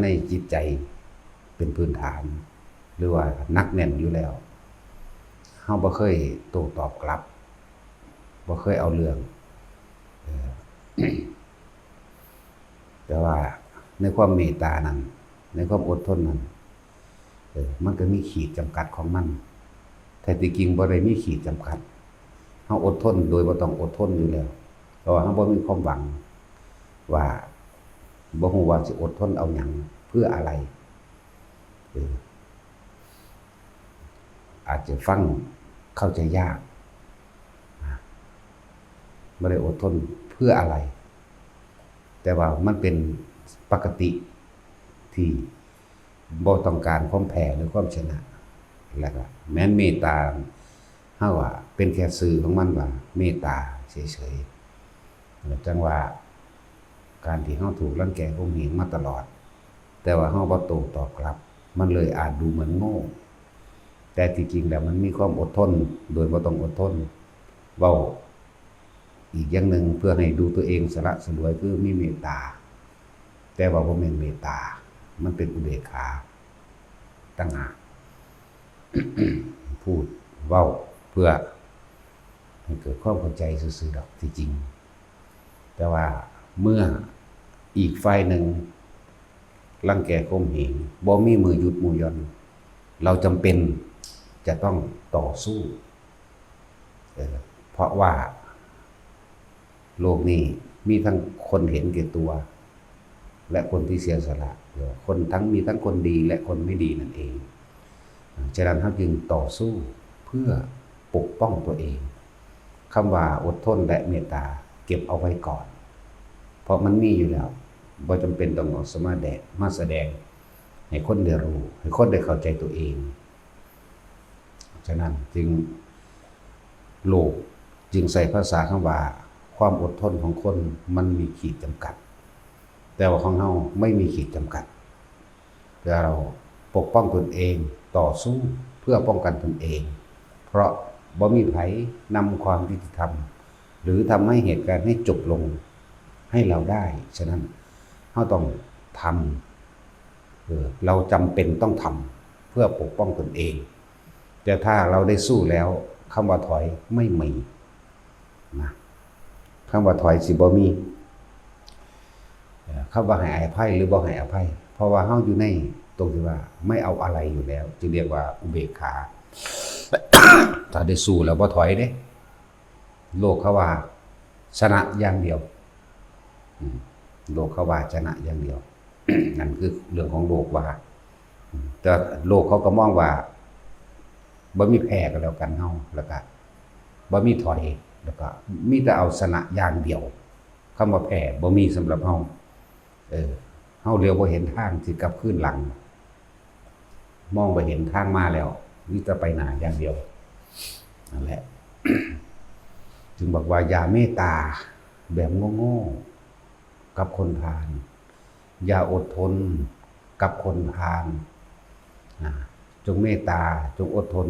ในจิตใจเป็นพื้นฐานหรือว่านักแน่นอยู่แล้วเฮาบ่เคยโต้ตอบกลับบ่เคยเอาเรื่องแต่ว่าในความเมตตานั้นในความอดทนนั้นมันก็มีขีดจำกัดของมันแต่ที่จริงบ่ได้มีขีดจำกัดเฮาอดทนโดยบ่ต้องอดทนอยู่แล้วเพราะว่าเฮาบ่มีความหวังว่าบ่ฮู้ว่าสิอดทนเอาหยังเพื่ออะไรอาจจะฟังเข้าใจยากไม่ได้อดทนเพื่ออะไรแต่ว่ามันเป็นปกติที่บ่ต้องการความแพ้หรือความชนะแล้วก็แม้นเมตตาเฮาว่าเป็นแค่สื่อของมันว่าเมตตาเฉยๆจังว่าการที่เฮาถูกรังแกข่มเหงมาตลอดแต่ว่าเฮาบ่โต้ตอบกลับมันเลยอาจดูเหมือนโง่แต่ที่จริงแล้วมันมีความอดทนโดยบ่ต้องอดทนเว้าอีกอย่างหนึ่งเพื่อให้ดูตัวเองสละสลวยคือมีเมตตาแต่ว่าบ่แม่นเมตตามันเป็นอุเบกขาต่างหาก พูดเว้าเพื่อให้เกิดความเข้าใจซื่อๆดอกที่จริงแต่ว่าเมื่ออีกฝ่ายหนึ่งรังแกข่มเหงบ่มีมือหยุดมือหย่อนเราจำเป็นจะต้องต่อสู้เพราะว่าโลกนี้มีทั้งคนเห็นแก่ตัวและคนที่เสียสละคนมีทั้งคนดีและคนไม่ดีนั่นเองฉะนั้นเราจึงต่อสู้เพื่อปกป้องตัวเองคำว่าอดทนและเมตตาเก็บเอาไว้ก่อนเพราะมันมีอยู่แล้วบ่จำเป็นต้องเอามาแสดงให้คนได้รู้ให้คนได้เข้าใจตัวเองฉะนั้นจึงโลกจึงใส่ภาษาคำว่าความอดทนของคนมันมีขีดจำกัดแต่ว่าของเราไม่มีขีดจำกัดเราปกป้องตนเองต่อสู้เพื่อป้องกันตนเองเพราะบ่มีไผนำความยุติธรรมหรือทำให้เหตุการณ์ให้จบลงให้เราได้ฉะนั้นเราต้องทำเราจำเป็นต้องทำเพื่อปกป้องตนเองแต่ถ้าเราได้สู้แล้วคำว่าถอยไม่มีนะคำว่าถอยสิบ่มีคำว่าให้อภัยหรือบ่ให้อภัยเพราะว่าเฮาอยู่ในตรงที่ว่าไม่เอาอะไรอยู่แล้วจึงเรียกว่าอุเบกขา ถ้าได้สู้แล้วบ่ถอยเด้โลกเขาว่าชนะอย่างเดียวโลกเขาว่าชนะอย่างเดียว นั่นคือเรื่องของโลกว่าแต่โลกเขาก็มองว่าบ่มีแพ้ก็แล้วกันเฮาแล้วก็บ่มีถอยแล้วก็มีแต่เอาชนะอย่างเดียวคำว่าแพ้บ่มีสำหรับเฮาเฮาเลี้ยวบ่เห็นทางสิกลับคืนหลังมองบ่เห็นทางมาแล้วมีแต่ไปหน้าอย่างเดียวนั่นแหละ จึงบอกว่าอย่าเมตตาแบบโง่ๆกับคนพาลอย่าอดทนกับคนพาลจงเมตตาจงอดทน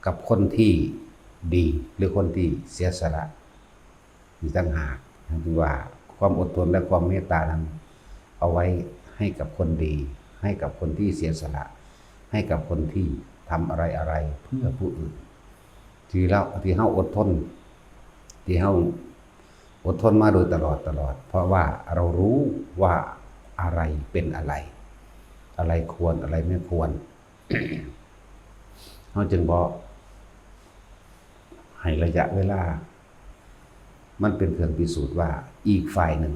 กับคนที่ดีหรือคนที่เสียสละมีต่างหากคือว่าความอดทนและความเมตตานั้นเอาไว้ให้กับคนดีให้กับคนที่เสียสละให้กับคนที่ทำอะไรเพื่อผู้อื่นที่เฮาอดทนที่เฮาอดทนมาโดยตลอดเพราะว่าเรารู้ว่าอะไรเป็นอะไรควรอะไรไม่ควร เฮาจึงบอกให้ระยะเวลามันเป็นเครื่องพิสูจน์ว่าอีกฝ่ายหนึ่ง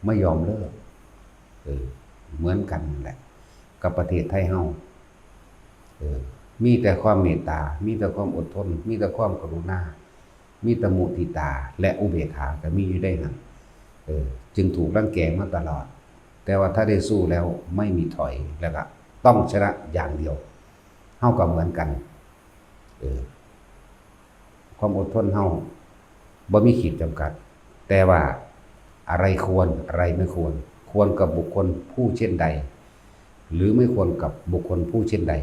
ไม่ยอมเลิกเหมือนกันแหละกับประเทศไทยเฮามีแต่ความเมตตามีแต่ความอดทนมีแต่ความกรุณามีแต่มุทิตาและอุเบกขาก็มีอยู่ได้นั่นจึงถูกรังแกมาตลอดแต่ว่าถ้าได้สู้แล้วไม่มีถอยแล้วก็ต้องชนะอย่างเดียวเฮาก็เหมือนกันความอดทนเฮาบ่มีขีดจำกัดแต่ว่าอะไรควรอะไรไม่ควรกับบุคคลผู้เช่นใดหรือไม่ควรกับบุคคลผู้เช่นใด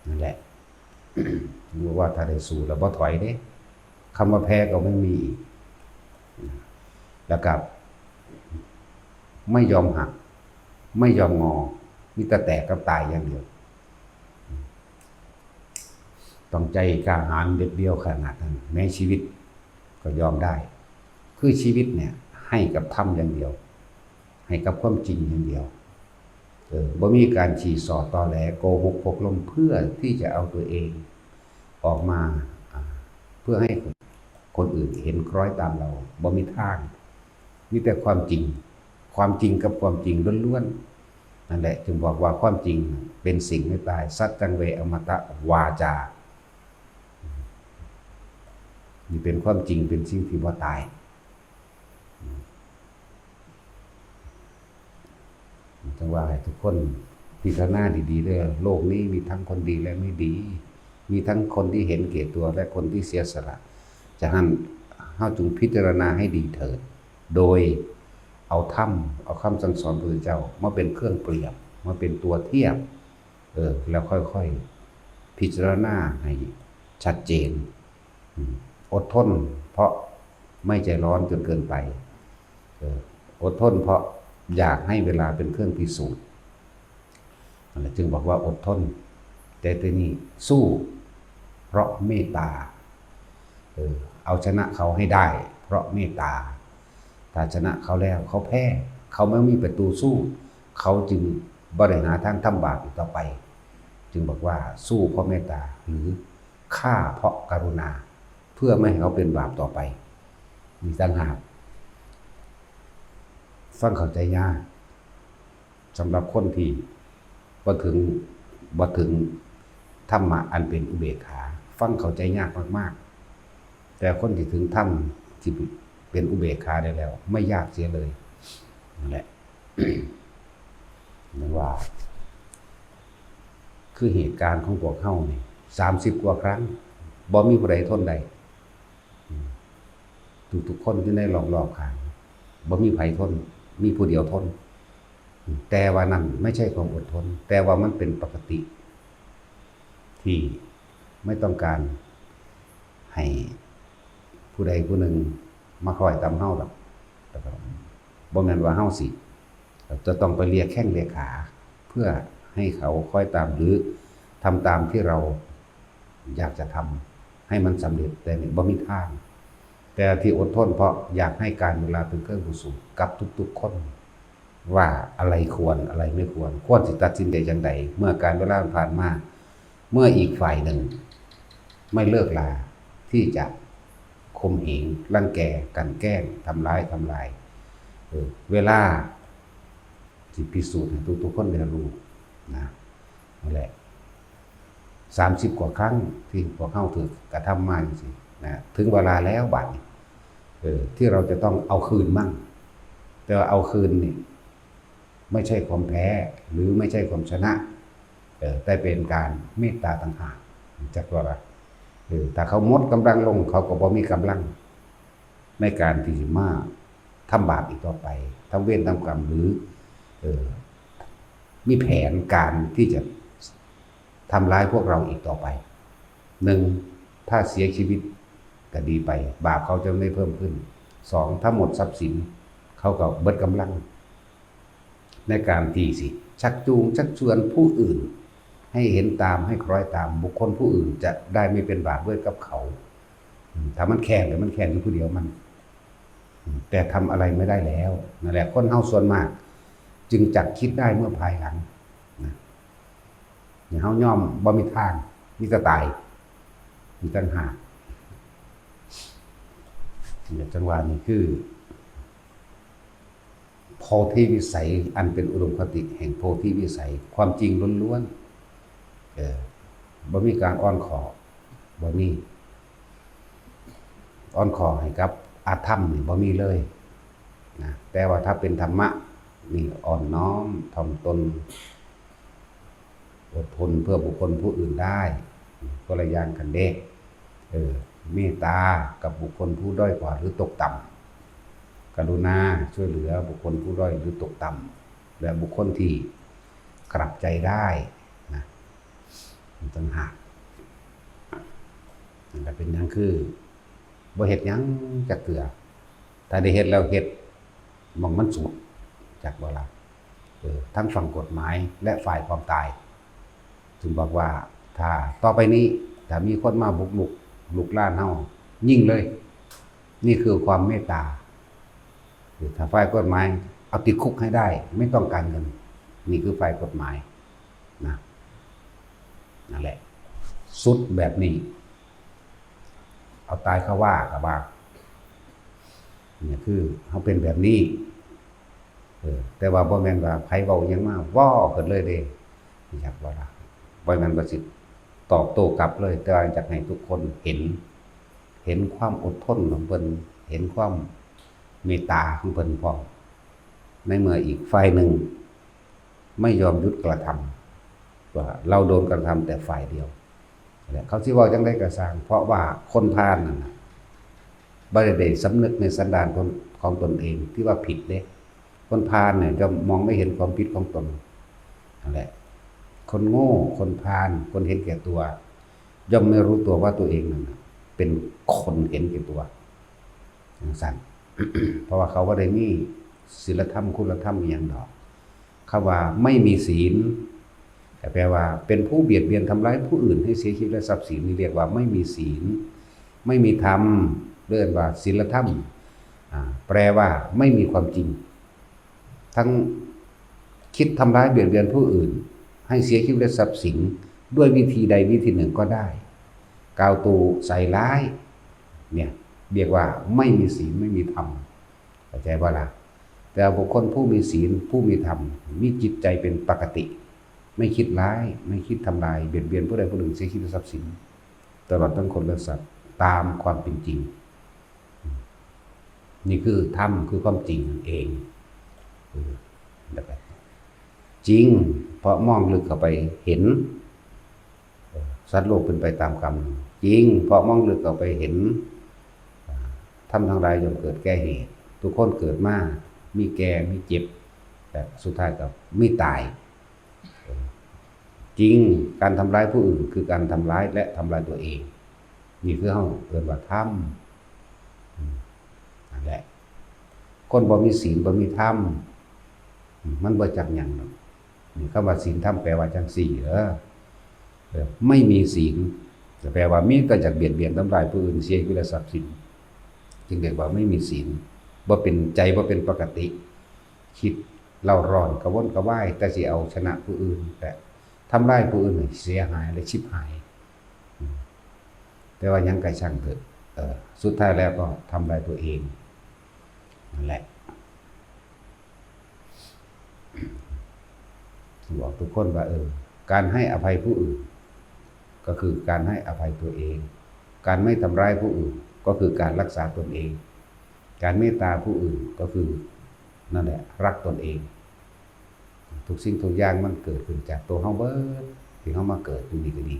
นั่นแหละรู้ว่าถ้าได้สู้แล้วบ่ถอยเด้คำว่าแพ้ก็ไม่มีอีกแล้วก็ไม่ยอมหัก ไม่ยอมงอมีแต่แตกกับตายอย่างเดียวต้องใจกล้าหาญเด็ดเดี่ยวขนาดนั้นแม้ชีวิตก็ยอมได้คือชีวิตเนี่ยให้กับธรรมอย่างเดียวให้กับความจริงอย่างเดียวบ่มีการฉี่สอดตอแหลโกหกพกลมเพื่อที่จะเอาตัวเองออกมาเพื่อให้คนอื่นเห็นคล้อยตามเราบ่มีทางมีแต่ความจริงความจริงกับความจริงล้วนๆนั่นแหละจึงบอกว่าความจริงเป็นสิ่งไม่ตายสัจจังเวอมตะวาจานี่เป็นความจริงเป็นสิ่งที่บ่ตายจังว่าให้ทุกคนพิจารณาดีๆด้วยโลกนี้มีทั้งคนดีและไม่ดีมีทั้งคนที่เห็นแก่ตัวและคนที่เสียสละจะหั่นเฮาจงพิจารณาให้ดีเถิดโดยเอาธรรมเอาคำสั่งสอนพระพุทธเจ้ามาเป็นเครื่องเปรียบมาเป็นตัวเทียบแล้วค่อยๆพิจารณาให้ชัดเจนอดทนเพราะไม่ใจร้อนจนเกินไปอดทนเพราะอยากให้เวลาเป็นเครื่องพิสูจน์จึงบอกว่าอดทนแต่ทีนี้สู้เพราะเมตตาเอาชนะเขาให้ได้เพราะเมตตาถ้าชนะเขาแล้วเขาแพ้เขาไม่มีประตูสู้เขาจึงบริหารทางทำบาปอีกต่อไปจึงบอกว่าสู้เพราะเมตตาหรือฆ่าเพราะกรุณาเพื่อไม่ให้เขาเป็นบาปต่อไปมีต่างหากฟังเข้าใจยากสำหรับคนที่บ่ถึงธรรมะอันเป็นอุเบกขาฟังเข้าใจยากมากๆแต่คนที่ถึงธรรมที่เป็นอุเบกขาได้แล้วไม่ยากเสียเลยนั่นแหละ นั่นว่าคือเหตุการณ์ของพวกเฮานี่30กว่าครั้งบ่มีผู้ใดทนได้ทุกคนที่ได้รอบๆข้างบ่มีไผทนมีผู้เดียวทนแต่ว่านั่นไม่ใช่ความอดทนแต่ว่ามันเป็นปกติที่ไม่ต้องการให้ผู้ใดผู้หนึ่งมาคอยตามเฮาหรอกบ่แม่นว่าเฮาสิจะต้องไปเลียแข้งเลียขาเพื่อให้เขาคอยตามหรือทำตามที่เราอยากจะทำให้มันสำเร็จแต่นี่บ่มีทางแต่ที่อดทนเพราะอยากให้การเวลาเป็นเครื่องพิสูจน์กับทุกๆคนว่าอะไรควรอะไรไม่ควรสิตัดสินใจจังใดเมื่อการเวลาผ่านมาเมื่ออีกฝ่ายหนึ่งไม่เลิกลาที่จะข่มเหงรังแกกันแกล้งทำลายเวลาที่พิสูจน์ให้ทุกคนได้รู้นะนั่นแหละ30กว่าครั้งที่พวกเฮาถูกกระทำมาจริงๆนะถึงเวลาแล้วบัดนี้ที่เราจะต้องเอาคืนมั่งแต่ว่าเอาคืนนี่ไม่ใช่ความแพ้หรือไม่ใช่ความชนะแต่เป็นการเมตตาต่างหากจากว่าถ้าเขาหมดกำลังลงเขาก็บ่มีกำลังในการที่จะมาทำบาปอีกต่อไปทำเวรทำกรรมหรือมีแผนการที่จะทำร้ายพวกเราอีกต่อไป1ถ้าเสียชีวิตก็ดีไปบาปเขาจะไม่เพิ่มขึ้น2ถ้าหมดทรัพย์สินเขาก็เบิดกำลังในการที่สิชักจูงชักชวนผู้อื่นให้เห็นตามให้คล้อยตามบุคคลผู้อื่นจะได้ไม่เป็นบาปด้วยกับเขาถ้ามันแข่งหรือมันแข่งอยู่ผู้เดียวมันแต่ทำอะไรไม่ได้แล้วนั่นแหละคนเฮาส่วนมากจึงจักคิดได้เมื่อภายหลังอย่างเฮาย่อมบ่มีทางมีแต่ตายมีต่างหากจังหวะนี้คือโพธิวิสัยอันเป็นอุดมคติแห่งโพธิวิสัยความจริงล้วนๆบ่มีการอ้อนขอบ่มีอ้อนขอให้กับอาธรรมนี่บ่มีเลยนะแต่ว่าถ้าเป็นธรรมะนี่อ่อนน้อมถ่อมตนอดทนเพื่อบุคคลผู้อื่นได้ก็ละอย่างกันเด้เมตตากับบุคคลผู้ด้อยกว่าหรือตกต่ำกรุณาช่วยเหลือบุคคลผู้ด้อยหรือตกต่ำและบุคคลที่กลับใจได้นะต่างหากแต่เป็นอย่างคือบ่เฮ็ดหยังจักเทื่อถ้าได้เฮ็ดแล้วเฮ็ดมองมันสุดจากบ่ล่ะ ทั้งฝั่งกฎหมายและฝ่ายความตายจึงบอกว่าถ้าต่อไปนี้ถ้ามีคนมาบุกล่านเฮายิ่งเลยนี่คือความเมตตาถ้าฝ่ายกฎหมายเอาติดคุกให้ได้ไม่ต้องการเงินนี่คือฝ่ายกฎหมายนะนั่นแหละสุดแบบนี้เอาตายเขาว่ากับว่าเนี่ยคือเขาเป็นแบบนี้แต่ว่าบ่แม่นว่าไผเว้าหยังมาว้อเกิดเลยเด้อยากว่าล่ะบ่แม่นว่าสิตอบโต้กลับเลยแต่ว่าอยากให้ทุกคนเห็นความอดทนของเพิ่นเห็นความเมตตาของเพิ่นพร้อมในเมื่ออีกฝ่ายหนึ่งไม่ยอมหยุดกระทำว่าเราโดนกระทำแต่ฝ่ายเดียวเขาสิเว้าจังได๋ก็สร้างเพราะว่าคนพาลนั่นน่ะบ่ได้สำนึกในสันดานของตนเองที่ว่าผิดเด้คนพาลเนี่ยจะมองไม่เห็นความผิดของตนนั่นแหละคนโง่คนพาลคนเห็นแก่ตัวย่อมไม่รู้ตัวว่าตัวเองนั่นเป็นคนเห็นแก่ตัวสั่น เพราะว่าเขาบ่ได้มีศีลธรรมคุณธรรมอย่างดอกคำว่าไม่มีศีลแต่แปลว่าเป็นผู้เบียดเบียนทำร้ายผู้อื่นให้เสียชีวิตและทรัพย์สินนี่เรียกว่าไม่มีศีลไม่มีธรรมเรียกว่าศีลธรรมแปลว่าไม่มีความจริงทั้งคิดทำร้ายเบียดเบียนผู้อื่นให้เสียชีวิตและทรัพย์สินด้วยวิธีใดวิธีหนึ่งก็ได้กล่าวตูใส่ร้ายเนี่ยเรียกว่าไม่มีศีลไม่มีธรรมเข้าใจบ่ล่ะแต่บุคคลผู้มีศีลผู้มีธรรมมีจิตใจเป็นปกติไม่คิดร้ายไม่คิดทำลายเบียดเบียนผู้ใดผู้หนึ่งเสียชีวิตและทรัพย์สินตลอดทั้งคนและสัตว์ตามความเป็นจริงนี่คือธรรมคือความจริงเองจริงเพราะมองลึกเข้าไปเห็นสัตว์โลกเป็นไปตามกรรมจริงเพราะมองลึกเข้าไปเห็นทำทั้งหลายย่อมเกิดแก่เหตุทุกคนเกิดมามีแก่มีเจ็บแต่สุดท้ายก็ไม่ตายจริงการทำร้ายผู้อื่นคือการทำร้ายและทำลายตัวเองนี่คือเฮาเกิดว่าธรรมนั่นแหละคนบ่มีศีลบ่มีธรรมมันบ่จักหยังหรอกนี่คำว่าศีลธรรมแปลว่าจังสี่ไม่มีศีลแปลว่ามีแต่จักเบียดเบียนทำลายผู้อื่นเสียชีวิตและทรัพย์สินจึงเรียกว่าไม่มีศีลบ่เป็นใจบ่เป็นปกติคิดเล่าร้อนกระวนกระวายแต่สิเอาชนะผู้อื่นแต่ทำร้ายผู้อื่นให้เสียหายและชิบหายแต่ว่ายังไกลช่างเถอะสุดท้ายแล้วก็ทำลายตัวเองนั่นแหละบอกทุกคนว่าการให้อภัยผู้อื่นก็คือการให้อภัยตัวเองการไม่ทำร้ายผู้อื่นก็คือการรักษาตนเองการเมตตาผู้อื่นก็คือนั่นแหละรักตนเองทุกสิ่งทุกอย่างมันเกิดขึ้นจากตัวเฮาเบิดที่เฮามาเกิดอยู่นี่ก็ดี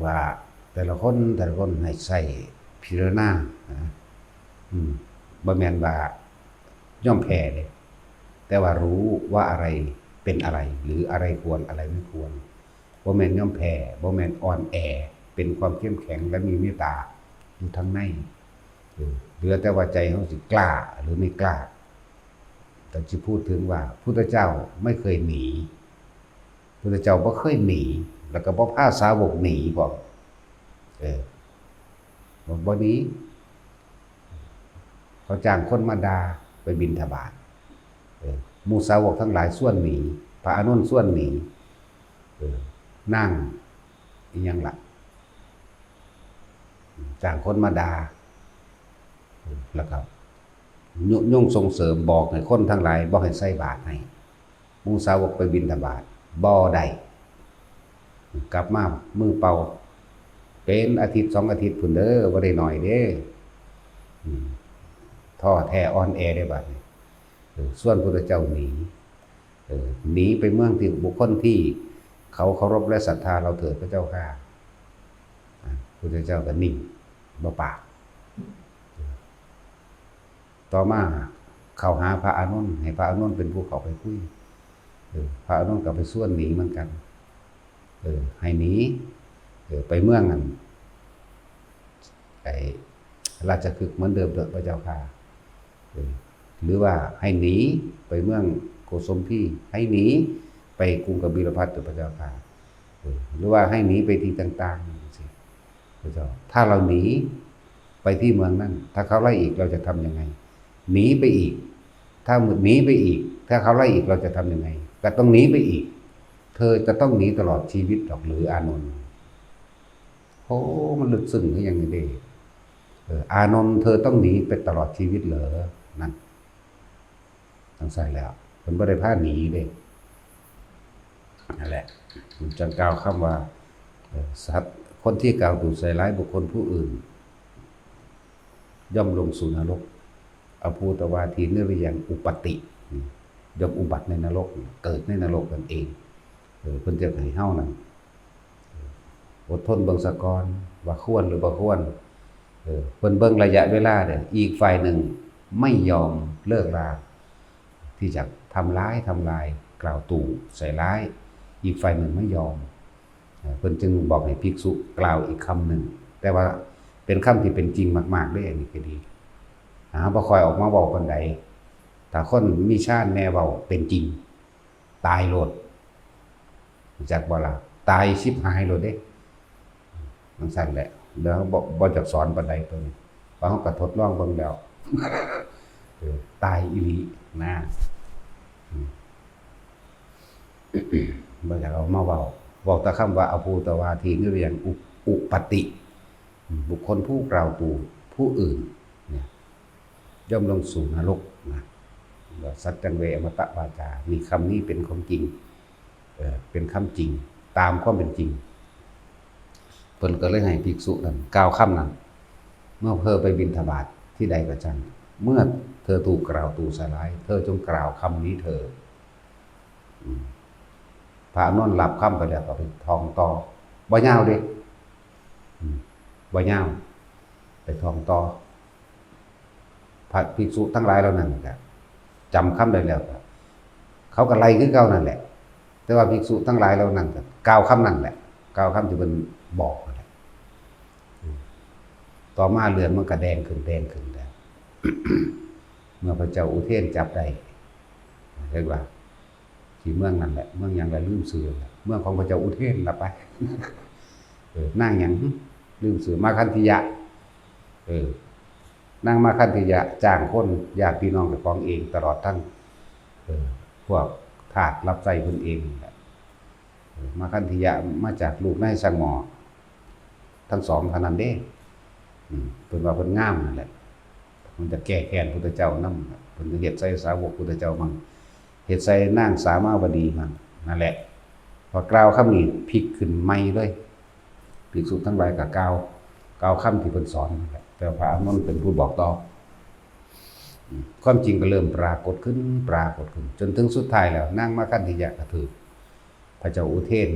ว่าแต่ละคนให้ใส่พิจารณาบ่แม่นว่าย่อมแพ้เลยแต่ว่ารู้ว่าอะไรเป็นอะไรหรืออะไรควรอะไรไม่ควรบ่แม่นย่อมแพ้บ่แม่นอ่อนแอเป็นความเข้มแข็งและมีเมตตาอยู่ทั้งในเหลือแต่ว่าใจเขาสิกล้าหรือไม่กล้าแต่จะพูดถึงว่าพุทธเจ้าไม่เคยหนีพุทธเจ้าบ่เคยหนีแล้วก็บ่พาสาวกหนีบอกบ่หนีเขาจ้างคนมาด่าไปบิณฑบาตหมู่สาวกทั้งหลายส่วนหนีพระอานนท์ส่วนหนีนั่งอีหยังล่ะจ้างคนมาด่าแล้วก็ย่งส่งเสริมบอกให้คนทั้งหลายบ่ให้ใส่บาตรให้หมู่สาวกไปบิณฑบาตบ่ได้กลับมามือเปล่าเป็นอาทิตย์2อาทิตย์พุ่นเด้อบ่ได้น้อยเด้ท้อแท้อ่อนแอได้บัดนี้ส่วนพุทธเจ้าหนีไปเมืองที่บุคคลที่เขาเคารพและศรัทธาเราเถิดพระเจ้าค่ะพุทธเจ้าก็นิ่งบ่ปากต่อมาเข้าหาพระอานนท์ให้พระอานนท์เป็นผู้เข้าไปคุยพระอานนท์ก็ไปส่วนหนีเหมือนกันให้หนีไปเมืองนั้นไอ้ราชคฤห์เหมือนเดิมเถิดพระเจ้าค่ะ หรือว่าให้หนีไปเมืองโกสมพีให้หนีไปกรุงกบิลพัสดุพระเจ้าค่ะหรือว่าให้หนีไปที่ต่างๆสิพระเจ้าถ้าเราหนีไปที่เมืองนั้นถ้าเขาไล่อีกเราจะทำยังไงหนีไปอีกถ้าหนีไปอีกถ้าเขาไล่อีกเราจะทำยังไงก็ต้องหนีไปอีกเธอจะต้องหนีตลอดชีวิตหรอกหรืออานนท์โอ้มันลึกซึ้งอย่างนี้เด้อานนท์เธอต้องหนีไปตลอดชีวิตเหรอนั่นต้องใส่แล้วมันไม่ได้พาหนีเด้นั่นแหละมันจังกล่าวคำว่าสัตว์คนที่กล่าวดูใส่ร้ายบุคคลผู้อื่นย่อมลงสู่นรกอภูตวาทีนิรยังอุปติย่อมอุบัติในนรกเกิดในนรกกันเองเพิ่นจะให้เฮานั่นอดทนเบิ่งสะกอนว่าควรหรือบ่ควรเพิ่นเบิ่งระยะเวลาเนี่ยอีกฝ่ายหนึ่งไม่ยอมเลิกราที่จะทำลายกล่าวตู่ใส่ร้ายอีกฝ่ายหนึ่งไม่ยอมเพิ่นจึงบอกให้ภิกษุกล่าวอีกคำหนึ่งแต่ว่าเป็นคำที่เป็นจริงมากๆด้วยอันนี้ก็ดีบ่ค่อยออกมาบอกปานใดถ้าคนมีชาติแน่เว้าเป็นจริงตายโลดจักบ่ล่ะตายชิบหายโลดเด้มันสั่นแหละเดี๋ยวบ่จักสอนปานใดตัวนี้เพราะเฮาก็ทดลองเบิ่งแล้วตายอีหลีนะบ่อยากเอามาเว้าแต่คำว่าอภูตวาทีนิรยังอุปติบุคคลผู้กล่าวตู่ผู้อื่นเนี่ยย่อมลงสู่นรกนะสัจจังเวอมตะวาจามีคำนี้เป็นของจริงเป็นคำจริงตามความเป็นจริงเพิ่นก็เลยให้ภิกษุนั้นกล่าวคำนั้นเมื่อเธอไปบิณฑบาตที่ใดก็ช่างเมื่อเธอถูกกล่าวตู่ใส่ร้ายเธอจงกล่าวคำนี้เธอพระอานนท์หลับค่ำไปแล้วก็ไปท่องต่อบ่ยาวเด้บ่ยาวไปท่องต่อพระภิกษุทั้งหลายเหล่านั้นก็จำคำได้แล้วเขาก็ไล่คือเก่านั่นแหละแต่ว่าภิกษุทั้งหลายเหล่านั้นก็กล่าวคำนั้นแหละกล่าวคำที่เพิ่นบอกนั่นแหละต่อมาเรือนมันก็แดงขึ้นแล้ว เมื่อพระเจ้าอุเทนจับได้เรียกว่าที่เมืองนั่นแหละเมืองหยังละลืมชื่อเมืองของพระเจ้าอุเทนละไปนางหยังลืมชื่อมาคันธิยะนางมาคันธิยะจ้างคนญาติพี่น้องเจ้าของเองตลอดทั้งพวกทาสรับใช้เพิ่นเองมาคันธิยะมาจากลูกนายสังหมอทั้งสองเท่านั้นเด้เพิ่นว่าเพิ่นงามนั่นแหละมันจะแก้แค้นพุทธเจ้านำเพิ่นจะเฮ็ดใส่สาวกพุทธเจ้ามั่งเฮ็ดใส่นางสามาวดีมั่งนั่นแหละพอกล่าวคำนี้พลิกขึ้นใหม่เลยภิกษุทั้งหลายก็กล่าวคำที่เพิ่นสอนนั่นแหละแต่พระอานนท์เป็นผู้บอกต่อความจริงก็เริ่มปรากฏขึ้นจนถึงสุดท้ายแล้วนางมาคันธิยะก็ถูกพระเจ้าอุเทน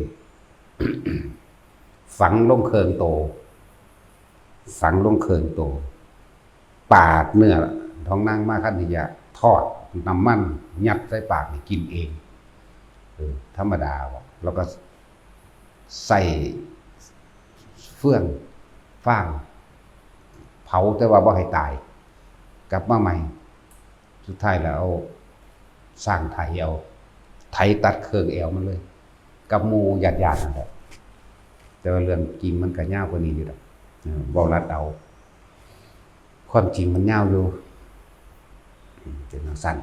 ฝังลงเคิงโตปาดเนื้อท้องนางมาคันธิยะทอดน้ำมันยัดใส่ปากกินเองธรรมดาแล้วก็ใส่เฟื่องฟางเผาแต่ว่าบ่ให้ตายกลับมาใหม่สุดท้ายแล้วเอาสร้างไถเอาไถตัดเครื่องแอวมันเลยกับหมู่ญาติๆนั่นแหละแต่ว่าเรื่องจริงมันก็ยาวกว่านี้อยู่ดอกบ่รัดเอาความจริงมันยาวอยู่เป็นสั้น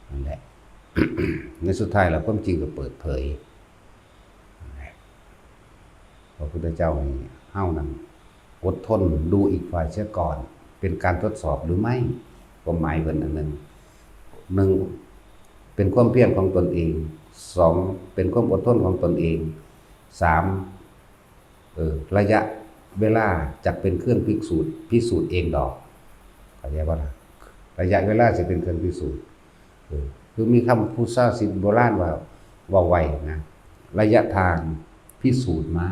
นั่นแหละ ในสุดท้ายแล้วความจริงก็เปิดเผยพระพุทธเจ้านี่เฮานั้นอดทนดูอีกฝ่ายเสียก่อนเป็นการทดสอบหรือไม่ความหมายเพิ่นอันนึง1เป็นความเพียรของตนเอง2เป็นความอดทนของตนเอง3ระยะเวลาจะเป็นเครื่องพิสูจน์เองดอกเข้าใจบ่ล่ะระยะเวลาจะเป็นเครื่องพิสูจน์คือมีคำพุทธศาสนาโบราณว่าไวนะระยะทางพิสูจน์ม้า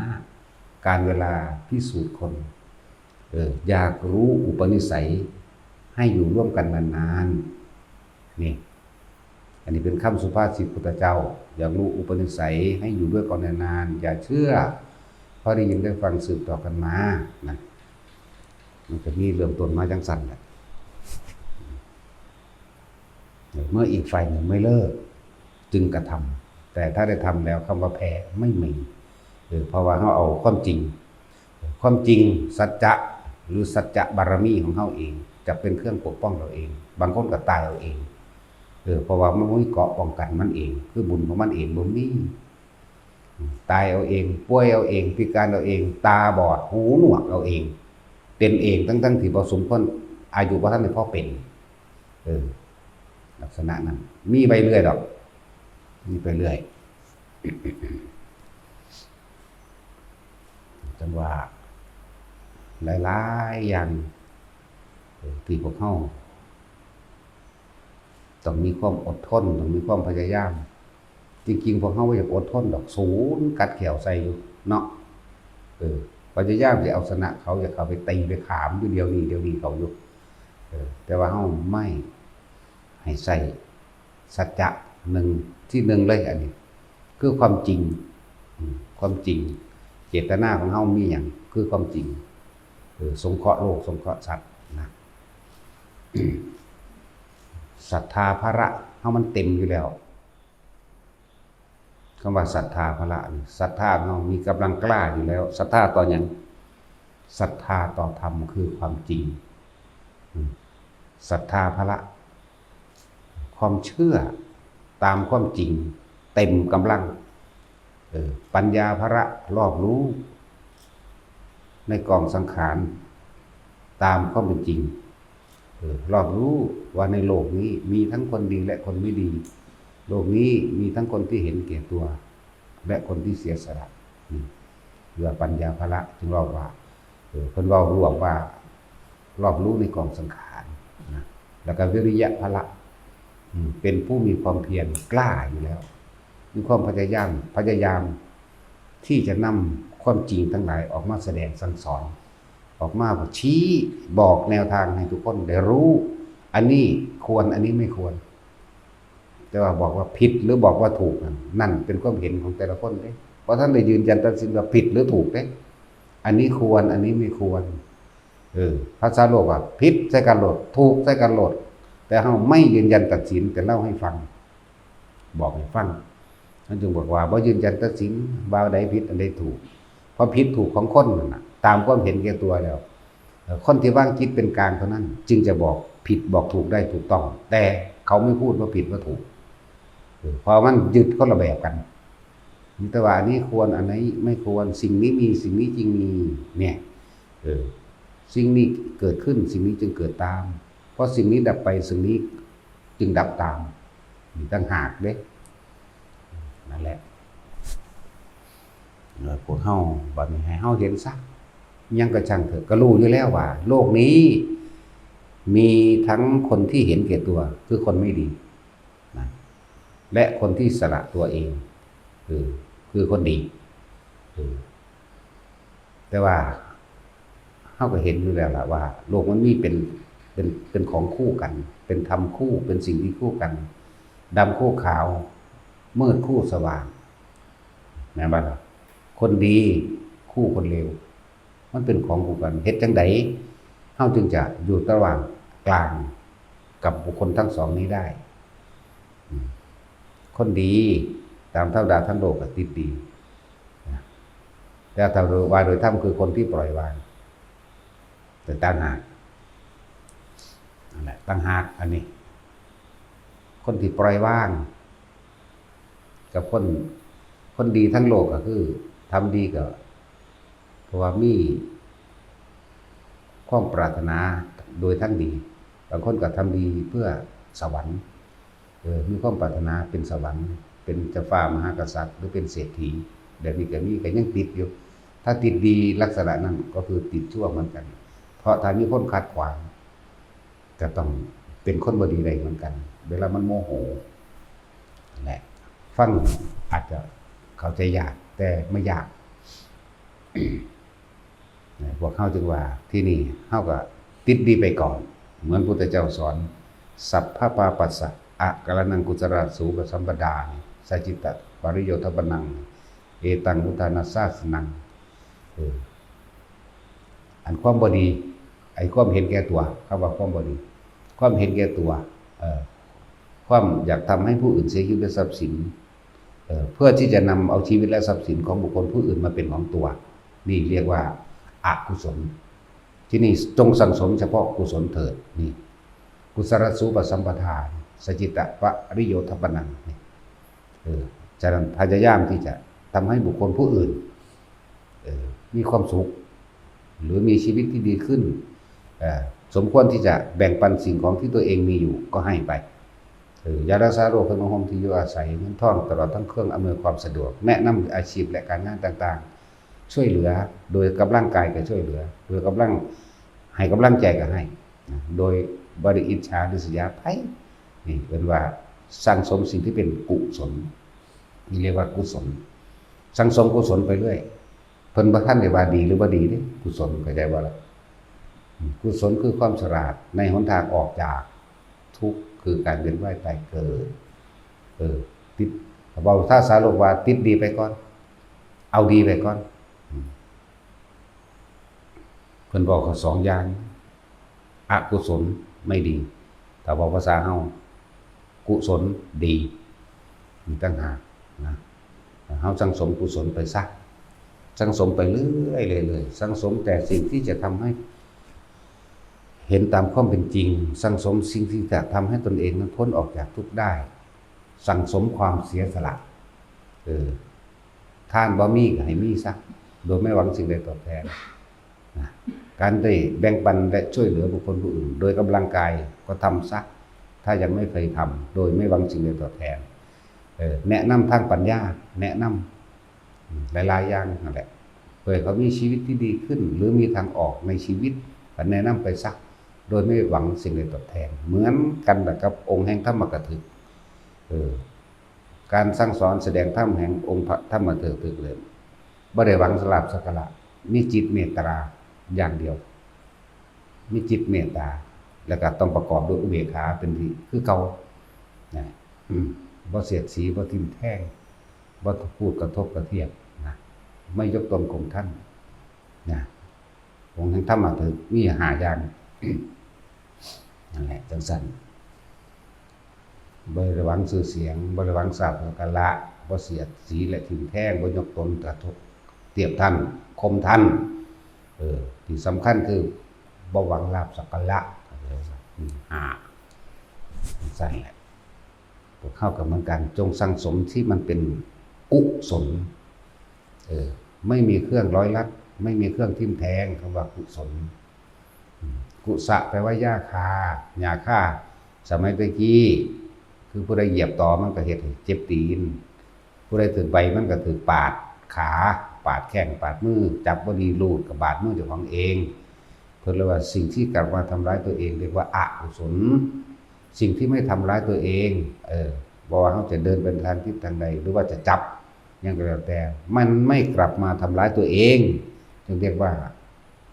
การเวลาพิสูจน์คนอยากรู้อุปนิสัยให้อยู่ร่วมกันนานๆนี่อันนี้เป็นคำสุภาษิตพุทธเจ้าอยากรู้อุปนิสัยให้อยู่ด้วยกันนานๆอย่าเชื่อเพราะได้ยินได้ฟังสืบต่อกันมานะมันจะมีเริ่มต้นมาจังสั่นแหละ เมื่ออีกฝ่ายหนึ่งไม่เลิกจึงกระทำแต่ถ้าได้ทำแล้วคำว่าแพ้ไม่มีเพราะว่าเขาเอาความจริงสัจจะหรือสัจจะบารมีของเขาเองจะเป็นเครื่องปกป้องเราเองบางคนก็ตายเอาเองเพราะว่ามันไม่เกาะป้องกันมันเองคือบุญของมันเองบ่มีตายเอาเองป่วยเอาเองพิการเอาเองตาบอดหูหนวกเอาเองเป็นเองทั้งที่บ่สมควรอายุบ่ทันได้พอเป็นลักษณะนั้นมีไปเรื่อยดอกมีไปเรื่อยจังว่าหลายๆอย่างที่พวกเขาต้องมีความอดทนต้องมีความพยายามจริงๆพวกเขาอยากอดทนดอกศูนย์กัดแขวใส่อยู่เนาะพยายามจะเอาชนะเขาจะเข้าไปตีไปขามอยู่เดียวนี้เขาอยู่แต่ว่าเขาไม่ให้ใส่สัจจะหนึ่งที่หนึ่งเลยอันนี้คือความจริงเจตนาของเขามีอย่างคือความจริงสงเคราะห์โลกสงเคราะห์สัตว์นะศรัทธาภระเขามันเต็มอยู่แล้วคำว่าศรัทธาภระศรัทธาเรามีกำลังกล้าอยู่แล้วศรัทธาต่ออย่างศรัทธาต่อธรรมคือความจริงศรัทธาภระความเชื่อตามความจริงเต็มกำลังปัญญาภระรอบรู้ในกองสังขารตามความเป็นจริงรอบรู้ว่าในโลกนี้มีทั้งคนดีและคนไม่ดีโลกนี้มีทั้งคนที่เห็นแก่ตัวและคนที่เสียสละเรื่องปัญญาภระจึงเล่าว่าคนเล่ารวมว่ารอบรู้ในกองสังขารนะแล้วก็วิริยะภระเป็นผู้มีความเพียรกล้าอยู่แล้วมีความพยายามที่จะนำความจริงทั้งหลายออกมาแสดงสั่งสอนออกมาชี้บอกแนวทางให้ทุกคนได้รู้อันนี้ควรอันนี้ไม่ควรแต่ว่าบอกว่าผิดหรือบอกว่าถูกนั่นเป็นความเห็นของแต่ละคนเด้เพราะท่านได้ยืนยันตัดสินว่าผิดหรือถูกเด้อันนี้ควรอันนี้ไม่ควรภาษาโลกว่าผิดใส่กันโหลดถูกใส่กันโหลดแต่เราไม่ยืนยันตัดสินแต่เล่าให้ฟังบอกให้ฟังท่านจึงบอกว่าบ่ยืนยันตัดสินบ่าวใดผิดอันใดถูกเพราะผิดถูกของคนน่ะตามความเห็นแก่ตัวแล้วคนที่ว่างจิตเป็นกลางเท่านั้นจึงจะบอกผิดบอกถูกได้ถูกต้องแต่เขาไม่พูดว่าผิดว่าถูกเพราะมันยึดคนละแบบกันแต่ว่าอันนี้ควรอันนี้ไม่ควรสิ่งนี้มีสิ่งนี้จริงมีเนี่ยสิ่งนี้เกิดขึ้นสิ่งนี้จึงเกิดตามเพราะสิ่งนี้ดับไปสิ่งนี้จึงดับตามมีต่างหากเด้นั่นแหละพวกเฮาบัดนี้ให้เฮาเห็นซะยังกระชังเถอะก็รู้อยู่แล้วว่าโลกนี้มีทั้งคนที่เห็นแก่ตัวคือคนไม่ดีนะและคนที่สละตัวเองคือคนดีแต่ว่าเฮาก็เห็นอยู่แล้วล่ะว่าโลกมันมีเป็นของคู่กันเป็นธรรมคู่เป็นสิ่งที่คู่กันดำคู่ขาวมืดคู่สว่างแม่นบ่ล่ะคนดีคู่คนเลวมันเป็นของคู่กันเฮ็ดจังได๋เฮาจึงจะอยู่ระหว่างกลางกับบุคคลทั้งสองนี้ได้คนดีตามเทวดาทั้งโลกก็ติดดีแต่ถ้าว่าโดยธรรมคือคนที่ปล่อยวางแต่ต่างหากนั่นแหละต่างหากอันนี้คนที่ปล่อยวางกับคนดีทั้งโลกก็คือทำดีก็เพราะว่ามีความปรารถนาโดยทั้งดีบางคนก็ทำดีเพื่อสวรรค์มีความปรารถนาเป็นสวรรค์เป็นเจ้าฟ้ามหากษัตริย์หรือเป็นเศรษฐีแบบนี้ก็มีก็ยังติดอยู่ถ้าติดดีลักษณะนั้นก็คือติดชั่วเหมือนกันเพราะถ้ามีคนขัดขวางก็ต้องเป็นคนบ่ดีได้เหมือนกันเวลามันโมโหแหละฟังอาจจะเข้าใจยากแต่ไม่ยากพวกเขาจึงว่าที่นี่เขาก็ติดดีไปก่อนเหมือนพุทธเจ้าสอนสัพพะปาปัสสะอะกะระนังกุจราสูปสัมปดาสัจจิตะปริโยทปนังเอตังอุทานัสสาสนังอันความบ่ดีไอ้ความเห็นแก่ตัวคำว่าความบ่ดีความเห็นแก่ตัว ความอยากทำให้ผู้อื่นเสียชีวิตและทรัพย์สินเพื่อที่จะนำเอาชีวิตและทรัพย์สินของบุคคลผู้อื่นมาเป็นของตัวนี่เรียกว่าอกุศลที่นี่จงสั่งสมเฉพาะกุศลเถิดนี่กุศลสูปสัมปทานสจิตะปริโยทปนังนี่จะพยายามที่จะทำให้บุคคลผู้อื่นมีความสุขหรือมีชีวิตที่ดีขึ้นสมควรที่จะแบ่งปันสิ่งของที่ตัวเองมีอยู่ก็ให้ไปยารักษาโรคเครื่องนุ่งห่มที่อยู่อาศัยเงินทองตลอดทั้งเครื่องอำนวยความสะดวกแนะนำอาชีพและการงานต่างๆช่วยเหลือโดยกำลังกายก็ช่วยเหลือโดยกำลังให้กำลังใจก็ให้โดยบริอิจฉาริษยาภัยนี่เป็นว่าสร้างสมสิ่งที่เป็นกุศลนี่เรียกว่ากุศลสร้างสมกุศลไปเรื่อยเพิ่นบ่ทันได้ว่าดีหรือบ่ดีเด้กุศลเข้าใจบ่ล่ะกุศลคือความฉลาดในหนทางออกจากทุกข์คือการเวียนว่ายตายเกิดติดเบาถ้าสาโลกว่าติดดีไปก่อนเอาดีไปก่อนเพิ่นบอกเขา2อย่างอกุศลไม่ดีแต่บอกภาษาเฮากุศลดีมีต่างหากนะเฮาสังสมกุศลไปซะสังสมไปเรื่อยเลยสังสมแต่สิ่งที่จะทำให้เห็นตามความเป็นจริงสังสมสิ่งที่จะทำให้ตนเองนั้นพ้นออกจากทุกข์ได้สังสมความเสียสละทานบ่มีก็ให้มีซะโดยไม่หวังสิ่งใดตอบแทนนะการได้แบ่งปันและช่วยเหลือบุคคลผู้อื่นโดยกำลังกายก็ทำซะถ้ายังไม่เคยทำโดยไม่หวังสิ่งใดตอบแทนแนะนำทางปัญญาแนะนำหลายๆอย่างนั่นแหละเพื่อเขามีชีวิตที่ดีขึ้นหรือมีทางออกในชีวิตแนะนำไปซะโดยไม่หวังสิ่งใดตอบแทนเหมือนกันกับองค์แห่งธรรมกถึกการสั่งสอนแสดงธรรมแห่งองค์พระธรรมกถึกเลยบ่ได้หวังสลาบสักการะมีจิตเมตตาอย่างเดียวมีจิตเมตตาแล้วก็ต้องประกอบด้วยอุเบกขาเป็นที่คือเก่านะบ่เสียดสีบ่ทิ่มแทงบ่พูดกระทบกระเทียบนะไม่ยกตนข่มท่านนะองค์แห่งธรรมกถึกมี5อย่างนั่นแหละจังซั่นบ่ได้หวังชื่อเสียงบ่ได้หวังทรัพย์สักการะบ่เสียดสีและทิ่มแทงบ่ยกตนกระทบเทียบท่านข่มท่านที่สำคัญคือบ่หวังลาภสักการะใช่แหละพวกเข้ากับเหมือนกันจงสั่งสมที่มันเป็นกุศลไม่มีเครื่องร้อยลัดไม่มีเครื่องทิ่มแทงคำว่ากุศลกุสะแปลว่าหญ้าคาหญ้าคาสมัยตะกี้คือผู้ใดเหยียบต่อมันก็เฮ็ดให้เจ็บตีนผู้ใดถือใบมันก็ถือปาดขาปาดแข้งปาดมือจับบ่ดีลูดกับบาดมือเจ้าของเองเพิ่นเรียกว่าสิ่งที่กลับมาทำร้ายตัวเองเรียกว่าอกุศลสิ่งที่ไม่ทำร้ายตัวเองบอกว่าเขาจะเดินเป็นทางทิศทางใดหรือว่าจะจับยังก็แล้วแต่มันไม่กลับมาทำร้ายตัวเองจึงเรียกว่า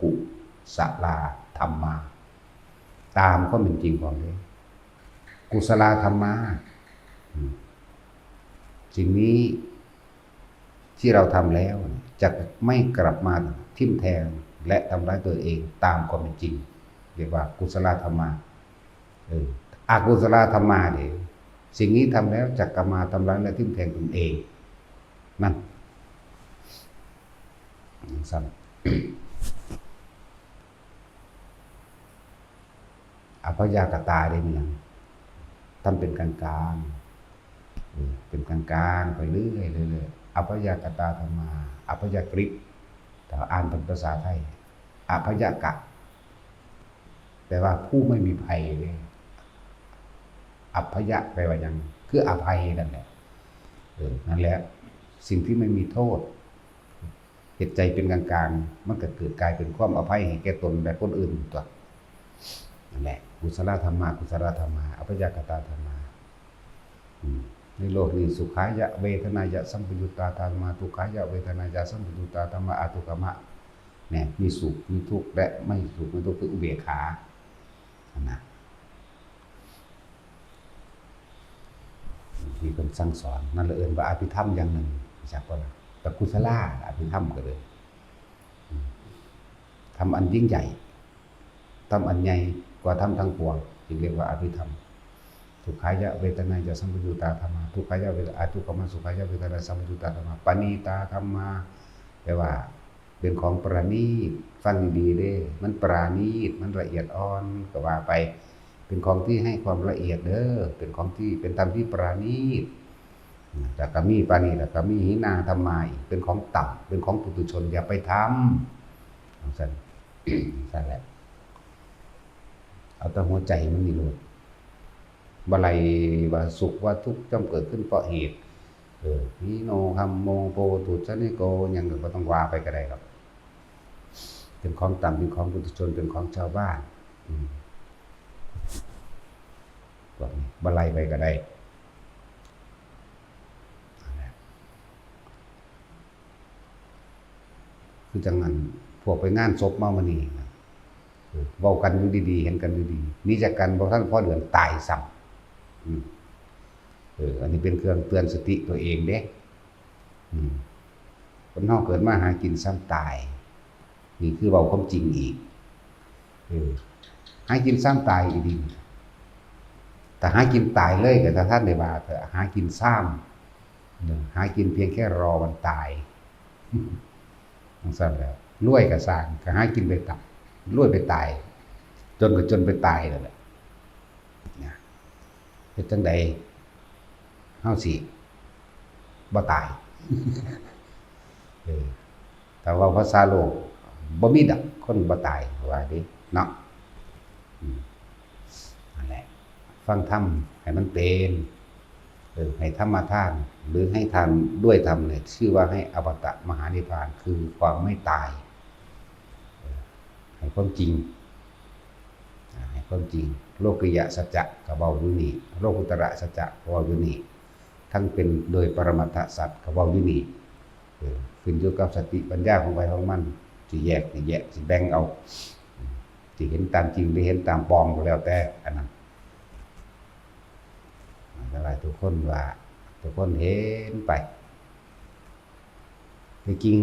กุศลธรรมาตามความเป็นจริงของนี้กุศลธรรมาสิ่งนี้ที่เราทำแล้วจะไม่กลับมาทิ่มแทงและทำร้ายตัวเองตามความเป็นจริงเรียกว่ากุศลธรรมาอกุศลธรรมาเนี่ยสิ่งนี้ทำแล้วจะกลับมาทำร้ายและทิ่มแทงตนเองนั่นซ้ำอภยากตาได้มั้ยทำเป็นกลางๆเป็นกลางๆไปเรื่อยๆอภยากตาธรรมาอภยกฤตแต่อ่านเป็นภาษาไทยอภยกะแปลว่าผู้ไม่มีภัยเลยอภยะแปลว่ายังคืออภัยนั่นแหละนั่นแหละสิ่งที่ไม่มีโทษจิตใจเป็นกลางๆมันก็เกิดกลายเป็นความอภัยให้แก่ตนและคนอื่นตัวนั่นแหละกุศลธรรมากุศลธรรมาอภยกตาธรรมาในโลกนี้สุขายะเวทนายะสัมปยุตตาธรรมาทุกขายะเวทนายะสัมปยุตตาธรรมาอทุกขมะเนี่ยมีสุขมีทุกข์และไม่สุขไม่ทุกข์คืออุเบกขานะที่เป็นสั่งสอนนั่นเลยเอิ้นว่าอภิธรรมอย่างหนึ่งจากว่าแต่กุศลาอภิธรรมก็เลยทำอันยิ่งใหญ่ทำอันใหญ่กว่าทำทั้งปวงจึงเรียกว่าอภิธรรม สุขายะเวทนายะสัมปยุตตาธรรมาทุกขายะเวทนาทุกขมสุขายะเวทนาสัมปยุตตาธรรมาปณีตาธรรมาแปลว่าเป็นของประณีตฟังดีๆเด้มันปราณีตมันละเอียดอ่อนก็ว่าไปเป็นของที่ให้ความละเอียดเด้อเป็นของที่เป็นธรรมที่ปราณีตแต่ก็มีปานีแต่ก็มีหินาธรรมาอีกเป็นของต่ำเป็นของปุถุชนอย่าไปทำสั่นสั่นแหละเอาแต่หัวใจมันนี่เลยบาลัยว่าสุขว่าทุกข์จำเกิดขึ้นเพราะเหตุนิโนคัมโมโพตุชนิโกยังก็ต้องว่าไปก็ได้ครับเป็นของต่ำเป็นของปุถุชนเป็นของชาวบ้านบาลัยไปก็ได้คือจังนั้นพวกไปงานศพมาวันนี้เว้ากันอยู่ดีๆเห็นกันอยู่ดีนี่จากกันบ่ท่านพ่อเดือนตายซ้ำอันนี้เป็นเครื่องเตือนสติตัวเองเด้คนเฮาเกิดมาหากินซ้ำตายนี่คือเว้าความจริงอีกหากินซ้ำตายอีดีแต่หากินตายเลยก็ถ้าท่านได้ว่าเถอะหากินซ้ำหากินเพียงแค่รอวันตายทั้งสั้นแล้วรวยก็สร้างก็หากินไปตับรวยไปตายจนก็จนไปตายนั่นแหละเป็นจังใดเฮาสิบ่ตายแต่ว่าภาษาโลกบ่มีดอกคนบ่ตายว่าดิเนาะนั่นแหละฟังธรรมให้มันเป็นให้ธรรมทานหรือให้ทานด้วยธรรมเนี่ยชื่อว่าให้อมตะมหานิพพานคือความไม่ตายให้ความจริงให้ความจริงโลกุยะสัจจะก็เว้าอยู่นี่โลกุตระสัจจะก็เว้าอยู่นี่ทั้งเป็นโดยปรมัตถสัจก็เว้าอยู่นี่ขึ้นอยู่กับสติปัญญาของใครของมันสิแยกสิแบ่งเอาสิเห็นตามจริงหรือเห็นตามปลอมก็แล้วแต่อันนั้นอะไรทุกคนว่าทุกคนเห็นไปจริง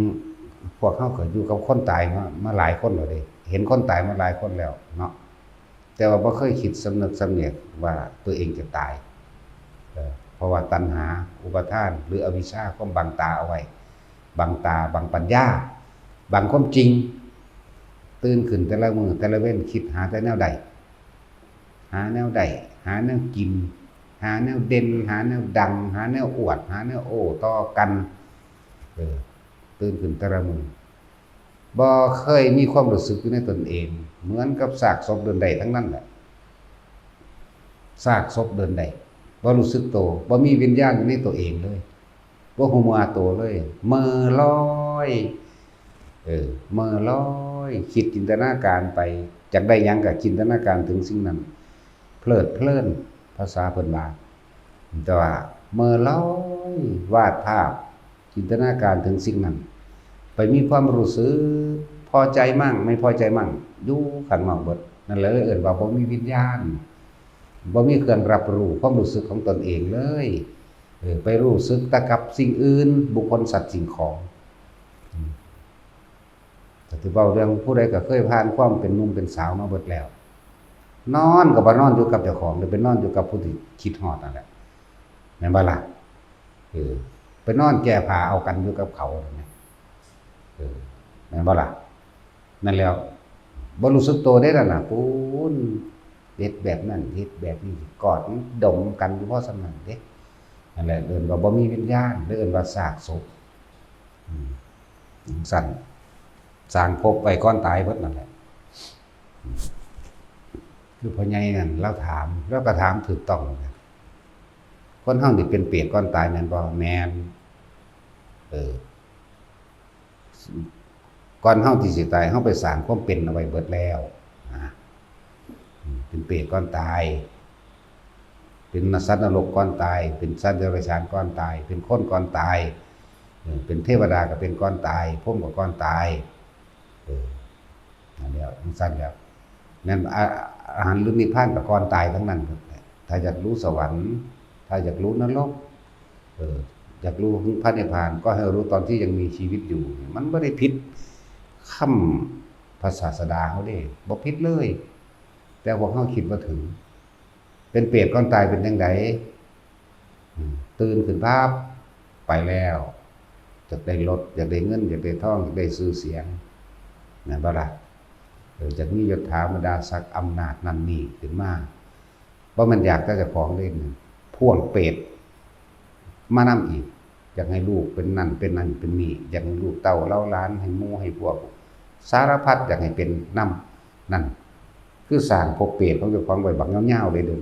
พวกเขาเกิดอยู่กับคนตายมาหลายคนแล้วเด้เห็นคนตายมาหลายคนแล้วเนาะแต่ว่าบ่เคยคิดสำนึกสำเนียกว่าตัวเองจะตายเพราะว่าตัณหาอุปาทานหรืออวิชชาความบังตาเอาไว้บังตาบังปัญญาบังความจริงตื่นขึ้นแต่ละมื้อแต่ละเว้นคิดหาแต่แนวใดหาแนวกินหาแนวเด่นหาแนวดังหาแนวอวดหาแนวโอ้ต่อกันตื่นขึ้นแต่ละมื้อบ่เคยมีความรู้สึกอยู่ในตนเองเหมือนกับซากศพเดินได้ทั้งนั้นแหละซากศพเดินได้บ่รู้สึกโตบ่มีวิญญาณอยู่ในตัวเองเลยบ่ฮู้ว่าโตเลยเม่อลอยเม่อลอยคิดจินตนาการไปจักได้หยังก็จินตนาการถึงสิ่งนั้นเพลิดเพลินภาษาเพิ่นว่าแต่ว่าเมื่อลอยวาดภาพจินตนาการถึงสิ่งนั้นไปมีความรู้สึกพอใจมั่งไม่พอใจมั่งอยู่ข้างนอกเบิดนั่นเลยเอิ้นว่าบ่มีวิญญาณบ่มีเครื่องรับรู้ความรู้สึกของตนเองเลยไปรู้สึกแต่กับสิ่งอื่นบุคคลสัตว์สิ่งของแต่ที่เว้าเรื่องผู้ใดก็เคยผ่านความเป็นหนุ่มเป็นสาวมาเบิดแล้วนอนก็บ่นอนอยู่กับเจ้าของหรือไปนอนอยู่กับผู้ที่คิดฮอดนั่นแหละแม่นบ่ล่ะไปนอนแก้ผ้าเอากันอยู่กับเขาเนี่ยแม่นบ่ล่ะนั่นแล้วบ่รู้สึกตัวได้นั่นน่ะปูนเฮ็ดแบบนั้นเฮ็ดแบบนี้กอดดมกันอยู่พอสำนั้นเด้นั่นแหละเอิ้นว่าบ่มีวิญญาณหรือเอิ้นว่าซากศพสั่นสร้างภพไว้ก่อนตายเบิดนั่นแหละคือพ่อใหญ่นั่นเราถามแล้วก็ถามถูกต้องคนเฮานี่เป็นเปรตก่อนตายแม่นบ่แม่นก่อนเฮาที่สิตายเฮาไปสร้างความเป็นเอาไว้เบิดแล้วเป็นเปรตก่อนตายเป็นสัตว์นรกก่อนตายเป็นสัตว์เดรัจฉานก่อนตายเป็นคนก่อนตายเป็นเทวดาก็เป็นก่อนตายพรหมก็ก่อนตายนั่นแล้วสั้นแล้วนั่นอาหารหรือนิพพานกับก่อนตายทั้งนั้นถ้าอยากรู้สวรรค์ถ้าอยากรู้นรกอยากรู้พระนิพพานก็ให้รู้ตอนที่ยังมีชีวิตอยู่มันไม่ได้ผิดคำพระศาสดาเขาเด้บ่ผิดเลยแต่พวกเขาคิดว่าถึง เป็นเปรตก่อนตายเป็นจังไดตื่นขึ้นภาพไปแล้วอยากได้รถอยากได้เงินอยากได้ทองอยากได้ชื่อเสียงนะบ่ล่ะจากมียศถาบรรดาศักดิ์อำนาจนั่นนี่ขึ้นมาเพราะมันอยากจะเจ้าของเล่นพ่วงเปรตมานำอีกอยากให้ลูกเป็นนั่นเป็นนี่อยากให้ลูกเต้าเล่าล้านให้หมู่ให้พวกสารพัดอยากให้เป็นน้ำนั่นคือสร้างภพเปรตของเจ้าของไว้บักเงาๆเลยเดิน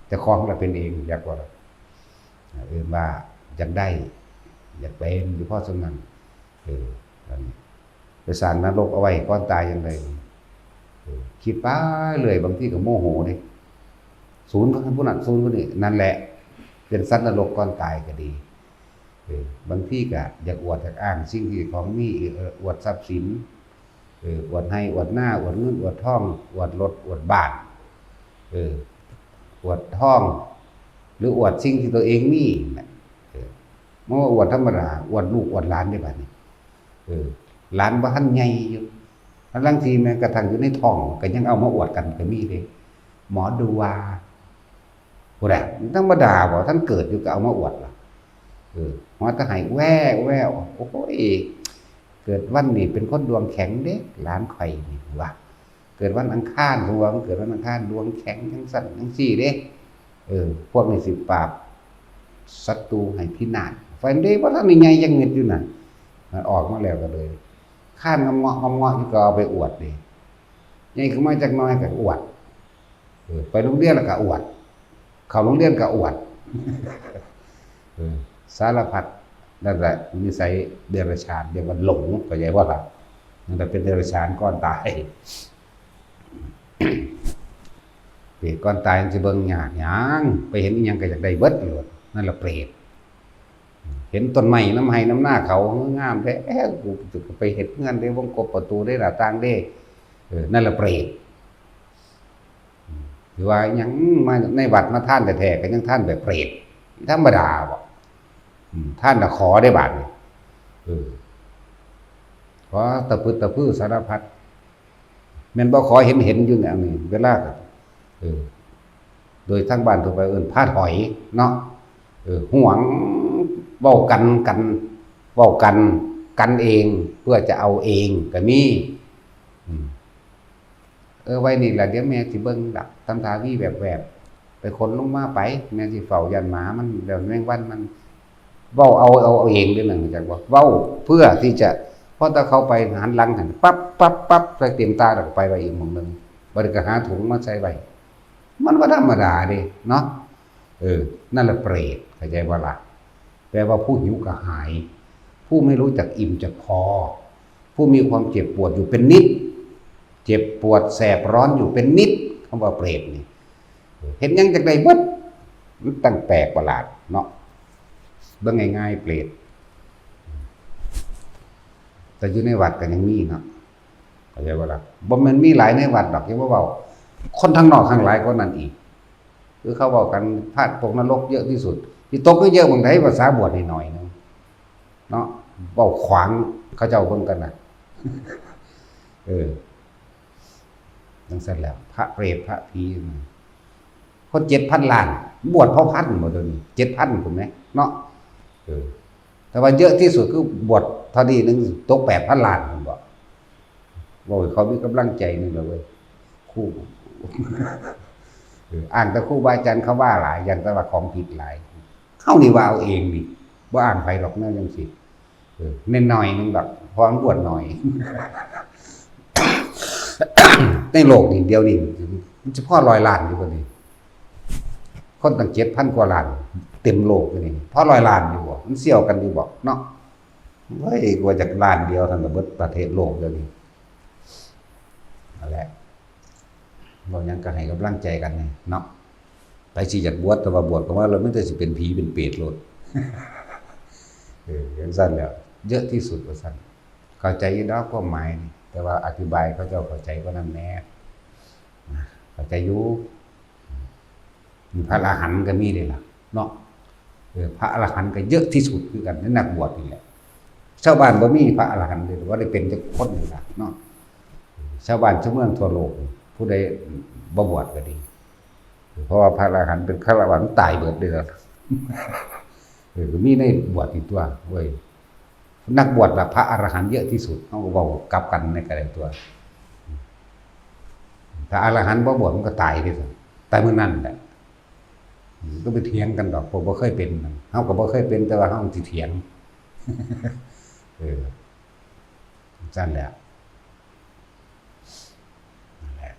แต่ของเราเป็นเองอยากว่าว่าอยากได้อยากเป็นหรือพ่อสมนั้นไปสร้างนรกเอาไว้ก่อนตายยังไงคิดไปเลยบางทีก็โมโหเลยศูนย์ผู้นั้นศูนย์ผู้นี้นั่นแหละเป็นสัตว์นรกก่อนตายก็ดีบางทีก็อยากอวดอยากอ้างสิ่งที่ของมีอวดทรัพย์สินอวดให้อวดหน้าอวดเงินอวดทองอวดรถอวดบ้านอวดทองหรืออวดสิ่งที่ตัวเองมีเมื่ออวดธรรมดาอวดลูกอวดหลานได้แบบนี้หลานบ้านใหญ่อยู่บางทีแม้กระทั่งอยู่ในท้องก็ยังเอามาอวดกันก็มีเลยหมอดูว่าผู้ใดธรรมดาบอกท่านเกิดอยู่ก็เอามาอวดล่ะหมอจะให้แววโอ้โหเกิดวันนี้เป็นคนดวงแข็งเด็กหลานไข่นี่ว่าเกิดวันอังคารดวงเกิดวันอังคารดวงแข็งทั้งสั่นทั้งสี่เด้พวกนี้สิปราบศัตรูให้พินาศไฟเด้เพราะท่านนี่ไงยังเงียบอยู่น่ะมันออกมาแล้วก็เลยข้านงอที่ก็เอาไปอวดดิยังคือมาจากน้อยก็อวดไปโรงเรียนแล้วก็อวดเข้าโรงเรียนก็อวดสารพัดนั่นแหละนิสัยเดรัจฉานเรียกว่าหลงก็ใหญ่ว่าล่ะนั่นแหละเป็นเดรัจฉานก้อนตายเปรตก้อนตายมันจะเบิ่งยากหยังไปเห็นอีหยังก็อยากได้เบิดอยู่นั่นแหละเปรตเห็นต้นไม้น้ำไห้น้ำหน้าเขางามแท้กูจะไปเห็นเงินได้วงกบประตูได้หน้าต่างได้นั่นแหละเปรตหรือว่ายังมาในวัดมาท่านแต่แท้ก็ยังท่านแบบเปรตธรรมดาบ่ท่านน่ะขอได้บาทนี่ขอตะพึดตะพื้อสารพัดแม่นบ่ขอเห็นอยู่เนี่ยนี่เวลาโดยทั้งบ้านทั่วไปพาดหอยเนาะห่วงเว้ากันเองเพื่อจะเอาเองก็มีไว้นี่แหละเดี๋ยวแม่สิเบิ่งดักทำท่าวี่แบบไปคนลงมาไปแม่สิเฝ้ายันหมามันเดี๋ยวแมงวันมันเว้าเอาเองด้วยหนึ่งจังว่าเว้าเพื่อที่จะพอถ้าเขาไปหันหลังหันปั๊บใส่เต็มตาแล้วก็ไปไว้อีกหม้องนึงบ่ได้ก็หาถุงมาใส่ไว้มันก็ธรรมดาเด้เนาะนั่นแหละเปรตเข้าใจบ่ล่ะแปลว่าผู้หิวกระหายผู้ไม่รู้จักอิ่มจักพอผู้มีความเจ็บปวดอยู่เป็นนิดเจ็บปวดแสบร้อนอยู่เป็นนิดคำว่าเปรตนี่เห็นยังจากใดเบิดมันตั้งแปลกประหลาดเนาะเบิ่งง่ายๆเปรตแต่อยู่ในวัดก็ยังมีเนาะเข้าใจบ่ล่ะบ่แม่นมีหลายในวัดดอกที่ว่าเว้าคนทางนอกทางหลายก็นั่นอีกคือเขาบอกกันพาดตกนรกเยอะที่สุดที่ตกก็เยอะบางไดภาษาบวชหน่อยนึงเนาะเว้าขวางเขาเจ้าเบิ่งกันน่ะจังซั่นแล้วพระเปรตพระผีคน 7,000 ล้านบวชเพราะพันบ่เดี๋ยวนี้ 7,000 ถูกมั้ยเนาะแต่ว่าเยอะที่สุดคือบวชเท่านี้นึงตก 8,000 ล้านผมบอกให้เขามีกำลังใจนึงแล้วเว้ยครูอ่านแต่ครูบาอาจารย์เขาว่าหลายอย่างแต่ว่าของผิดหลายเฮานี่ว่าเอาเองนี่บ่อ่านไผหรอกแนวจังซี่เน้นหน่อยนึงดอกพอมันบวชหน่อยในโลกนี่เดียวนี่มันเฉพาะ100 ล้านอยู่บ่นี่คนตั้ง 7,000 กว่าล้านเต็มโลกนี่เพราะ100 ล้านอยู่บ่มันเสี่ยวกันอยู่บ่เนาะเฮ้ยกว่าจากล้านเดียวทั้งเบิดประเทศโลกเดี๋ยวนี้นั่นแหละบ่ยังก็ให้กำลังใจกันนี่เนาะไปสิอยากบวชแต่ว่าบวชก็ว่าเราไม่ได้สิเป็นผีเป็นเปรตโลดอย่างซั่นแล้วเยอะที่สุดว่าซั่นเข้าใจอยู่ดอกความหมายแต่ว่าอธิบายเขาเจ้าเข้าใจบ่นำแน่เข้าใจอยู่พระอรหันต์ก็มีได้ล่ะเนาะพระอรหันต์ก็เยอะที่สุดคือกันในนักบวชนี่แหละชาวบ้านบ่มีพระอรหันต์เลยว่าได้เป็นจักคนนี่ล่ะเนาะชาวบ้านชาวเมืองทั่วโลกผู้ใดบ่บวชก็ดี เพราะว่าพระอรหันต์เป็นฆราวาสตายเบิดเด้อมีในบวชอีกตัวเว้ยนักบวชแบบพระอรหันต์เยอะที่สุดเขาก็เว้ากลับกันในกระไรตัวถ้าอรหันต์บ่บวชมันก็ตายไปซะตายมื้อนั้นแหละก็ไปเถียงกันดอกผมบ่เคยเป็นเฮาก็บ่เคยเป็นแต่ว่าเฮาสิเถียงจั่นแหละนั่นแหละ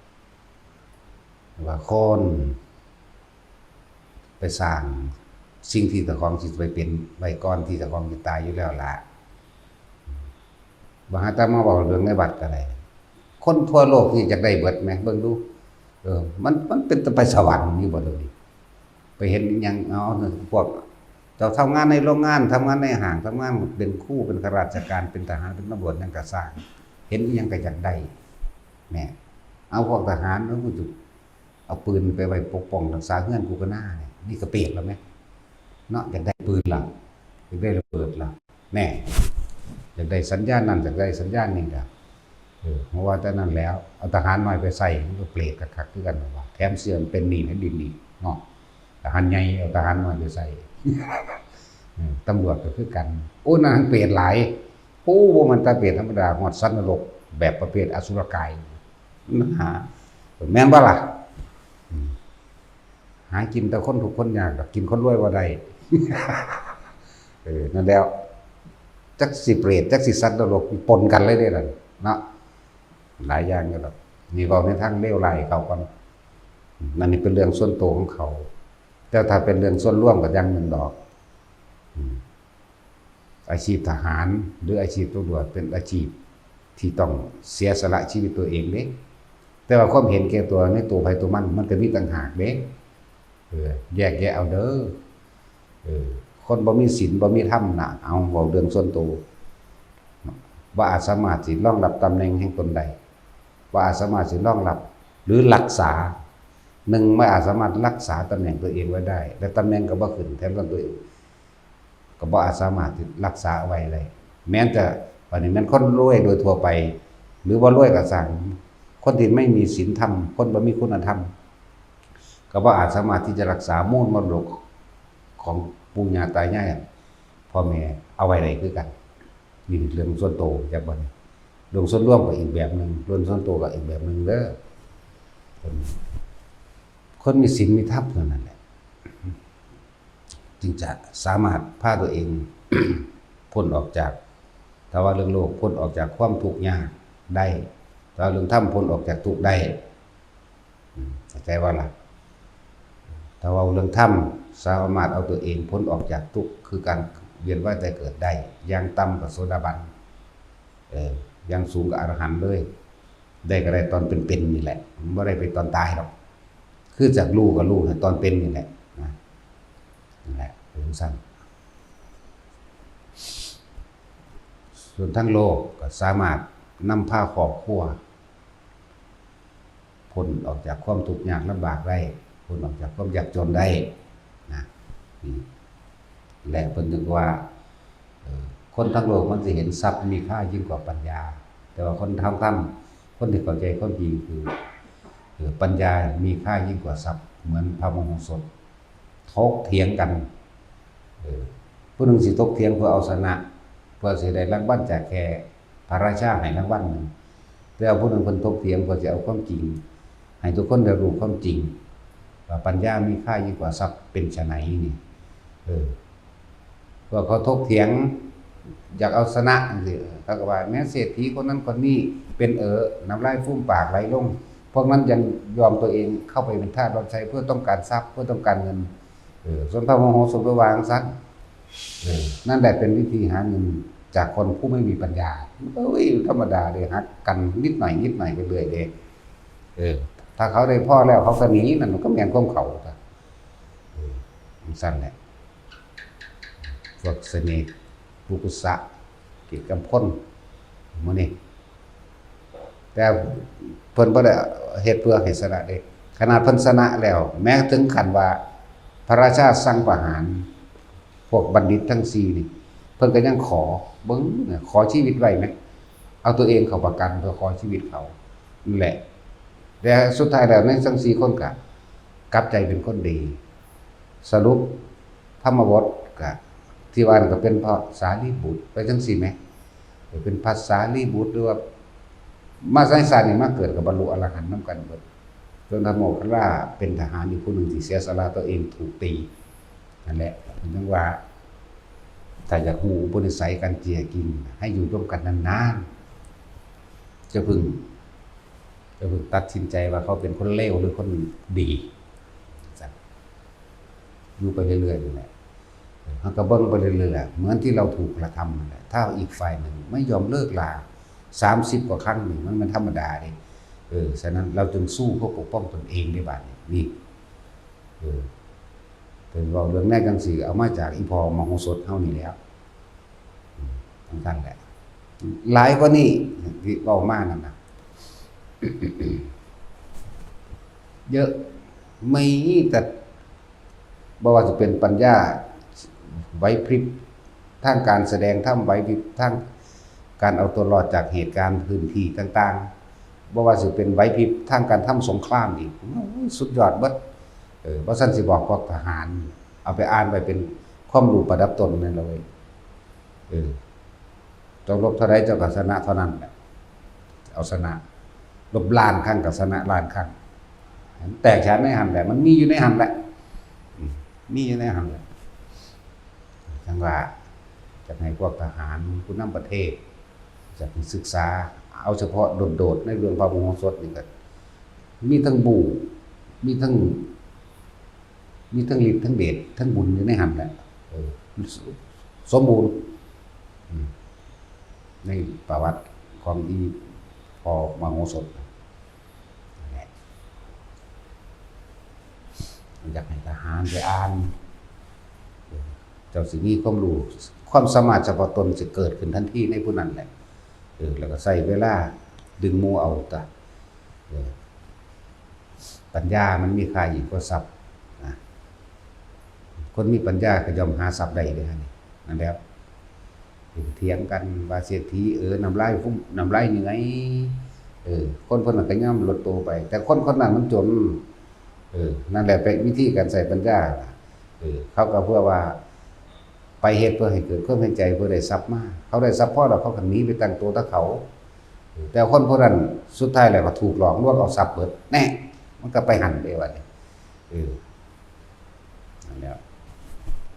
ว่าคนไปสร้างสิ่งที่เจ้าของสิไปเป็นไว้ก่อนที่เจ้าของสิตายอยู่แล้วล่ะบ่หาแต่มาเว้าเรื่องในวัดก็ได้คนทั่วโลกนี่อยากได้เบิดแหมเบิ่งดูมันเป็นไปสวรรค์อยู่บ่เดี๋ยวนี้ไปเห็นหยังพวกเจ้าทำงานในโรงงานทำงานในห้างทำงานเป็นครูเป็นข้าราชการเป็นทหารเป็นตำรวจหยังก็สร้างเห็นอีหยังก็อยากได้แหมเอาพวกทหารแล้วกูจะเอาปืนไปไว้ปกป้องรักษาเฮือนกูก็น่านี่ก็เปรียบแล้วแหมเนาะอยากได้ปืนล่ะอยากได้ระเบิดล่ะแน่อยากได้สัญญาณนั่นอยากได้สัญญาณนี่ล่ะเพราะว่าแต่นั้นแล้วเอาทหารน้อยไปใส่มันก็เปรตคักๆคือกันว่าแถมเสื่อมเป็นหนี้ให้ดินนี่เนาะทหารใหญ่เอาทหารน้อยไปใส่ตำรวจก็คือกันโอ้นางเปรตหลายโอ้บ่มันตาเปรตธรรมดาฮอดสัตว์นรกแบบประเภทอสุรกายหาแม่นบ่ล่ะหากินแต่คนทุกคนยากกินคนรวยบ่ได้นั่นแล้วจักสิเปรตจักสิสัตว์นรกปนกันเลยเด้ล่ะเนาะหลายอย่างอยู่แล้วนี่เว้าในทางเลวร้ายเขาก่อนนั่นนี่เป็นเรื่องส่วนตัวของเขาแต่ถ้าเป็นเรื่องส่วนรวมก็ยังหนึ่งดอกอาชีพทหารหรืออาชีพตำรวจเป็นอาชีพที่ต้องเสียสละชีวิตตัวเองเด้แต่ว่าความเห็นแก่ตัวในตัวไผตัวมันก็มีต่างหากเด้แยกแยะเอาเด้อคนบ่มีศีลบ่มีธรรมน่ะเอาเว้าเรื่องส่วนตัวว่าอาจสามารถสิรองรับตำแหน่งแห่งตนใดว่าอาจสามารถสิรองรับหรือรักษาไม่อาจสามารถรักษาตำแหน่งตัวเองไว้ได้และตำแหน่งก็บ่ขึ้นแทนตัวเองก็บ่อาจสามารถรักษาเอาไว้ได้แม้แต่วันนี้มันคนรวยโดยทั่วไปหรือว่ารวยก็สั่งคนที่ไม่มีศีลธรรมคนบ่มีคุณธรรมก็บ่อาจสามารถที่จะรักษามูลมรดกของปู่ย่าตายายพ่อแม่เอาไว้ได้คือกันนี่เรื่องส่วนตัวจักบ่นี่เรื่องส่วนรวมก็อีกแบบนึงเรื่องส่วนตัวก็อีกแบบนึงเด้อคนมีศีลมีธรรมเท่านั้นแหละจึงจะสามารถพาตัวเอง พ้นออกจากถ้าว่าเรื่องโลกพ้นออกจากความทุกข์ยากได้ถ้าเรื่องธรรมพ้นออกจากทุกข์ได้เข้าใจว่าล่ะถ้าว่าเรื่องธรรมสามารถเอาตัวเองพ้นออกจากทุกข์คือการเวียนว่ายตายเกิดได้อย่างต่ำกับโสดาบันอย่างสูงกับอรหันต์เลยได้ก็ได้ตอนเป็นๆนี่แหละไม่ได้ไปตอนตายหรอกคือจากลูกกับลูกตอนเป็นนี่แหละนั่นแหละเป็นสั้นส่วนทั้งโลกก็สามารถนำพาครอบครัวพ้นออกจากความทุกข์ยากลำบากได้พ้นออกจากความยากจนได้นะนี่แหละเพิ่นถึงว่าคนทั้งโลกมันจะเห็นทรัพย์มีค่ายิ่งกว่าปัญญาแต่ว่าคนทำคนที่เข้าใจความจริงคือปัญญามีค่ายิ่งกว่าทรัพย์เหมือนพระมโหสถถกเถียงกันผู้หนึ่งสิถกเถียงเพื่อเอาชนะเพื่อสิได้รางวัลจากแค่พระราชาให้รางวัลนึงแต่ผู้หนึ่งเพิ่นถกเถียงเพื่อจะเอาความจริงให้ทุกคนได้รู้ความจริงว่าปัญญามีค่ายิ่งกว่าทรัพย์เป็นไฉนนี่เพื่อเขาถกเถียงอยากเอาชนะสิเขาก็ว่าแม้เศรษฐีคนนั้นคนนี้เป็นน้ำลายฟูมปากไหลลงพวกนั้นยังยอมตัวเองเข้าไปเป็นทาสรับใช้เพื่อต้องการทรัพย์เพื่อต้องการเงินส่วนพระมโหสถไปวางซักนั่นแหละเป็นวิธีหาเงินจากคนผู้ไม่มีปัญญาธรรมดาเลยหักกันนิดหน่อยไปเรื่อยเด้ถ้าเขาได้พ่อแล้วเขาก็หนีนั่นมันก็แม่นของเขาสั้นแหละพวกเสน่ห์ปุกุสะกิจกำพลมื้อนี้แต่เพิ่นบ่ได้เฮ็ดเพื่อให้ชนะเด้ขนาดเพิ่นชนะแล้วแม้ถึงขั้นว่าพระราชาสั่งประหารพวกบัณฑิตทั้ง4นี่เพิ่นก็ยังขอเบิ่งขอชีวิตไว้มั้ยเอาตัวเองเข้าประกันเพื่อขอชีวิตเขานั่นแหละแต่สุดท้ายแล้วในทั้ง4คนก็ กลับใจเป็นคนดีสรุปธรรมบทก็ที่ว่าก็เป็นพระสารีบุตรไปจังซี่แหมเป็นพระสารีบุตรหรือว่ามาสายสารนี่มาเกิดกับบรรลุอรหันต์นำกันเบิดจนธรรมโมคคัลลาเป็นทหารอีกผู้หนึ่งที่เสียสละตัวเองถูกตีนั่นแหละถึงว่าถ้าอยากฮู้อุปนิสัยการเจียกินให้อยู่ร่วมกันนานๆจะพึงตัดสินใจว่าเขาเป็นคนเลวหรือคนดีอยู่ไปเรื่อยๆนี่แหละเขาก็เบิ่งไปเรื่อยๆเหมือนที่เราถูกกระทำนั่นแหละถ้าอีกฝ่ายหนึ่งไม่ยอมเลิกลา30 กว่าครั้งนี่มันธรรมดาเด้ฉะนั้นเราจึงสู้เพื่อปกป้องตนเองได้บัดนี้เป็นเว้าเรื่องแรกจังซี่เอามาจากอีพอมโหสถเฮานี่แล้วทั้งนั้นแหละหลายกว่านี้ที่เว้ามานั่นน่ะ เยอะไม่แต่บ่ว่าจะเป็นปัญญาไหวพริบทางการแสดงทำไหวพริบทางการเอาตัวรอดจากเหตุการณ์พื้นที่ต่างๆบ่ว่าสิเป็นไหวพริบทางการทำสงครามอีกสุดยอดเบิดบ่ซั่นสิบอกพวกทหารเอาไปอ่านไปเป็นความรู้ประดับตนนั่นเลยเจ้ารบเท่าใดเจ้าก็ชนะเท่านั้นแหละเอาชนะรบล้านครั้งก็ชนะล้านครั้งแตกฉานในหันแหละมันมีอยู่ในหันแหละมีอยู่ในหันแหละจังว่าจะให้พวกทหารผู้นำประเทศจะไปศึกษาเอาเฉพาะโดดๆในเรื่องพระมโหสถนี่ก็มีทั้งบูมีทั้งฤทธิ์ทั้งเดชทั้งบุญอยู่ในหันแหละสมบูรณ์ในประวัติของที่พอมโหสถอยากให้ทหารไปอ่านเจ้าสิมีความรู้ความสามารถเฉพาะตนจะเกิดขึ้นทันทีในผู้นั้นแหละแล้วก็ใส่เวลาดึงหมู่เอาแต่ปัญญามันมีค่ายิ่งกว่าทรัพย์คนมีปัญญาก็ยอมหาทรัพย์ได้เลยนั่นแล้วเถียงกันว่าเศรษฐีน้ำลายฟุ้งน้ำลายยังไงคนคนนั้นก็ย่อมลดโตไปแต่คนนั้นมันจนนั่นแหละเป็นวิธีการใส่ปัญญาเขาก็เพื่อว่าไปเหตุเพื่อให้เกิดความเป็นใจเพื่อได้ทรัพย์มากเขาได้ทรัพย์พอแล้วเขาก็หนีไปตั้งตัวตะเขาแต่คนพวกนั้นสุดท้ายแล้วก็ถูกหลอกลวงเอาทรัพย์เบิดแน่มันก็ไปหันไปว่านั่นแล้ว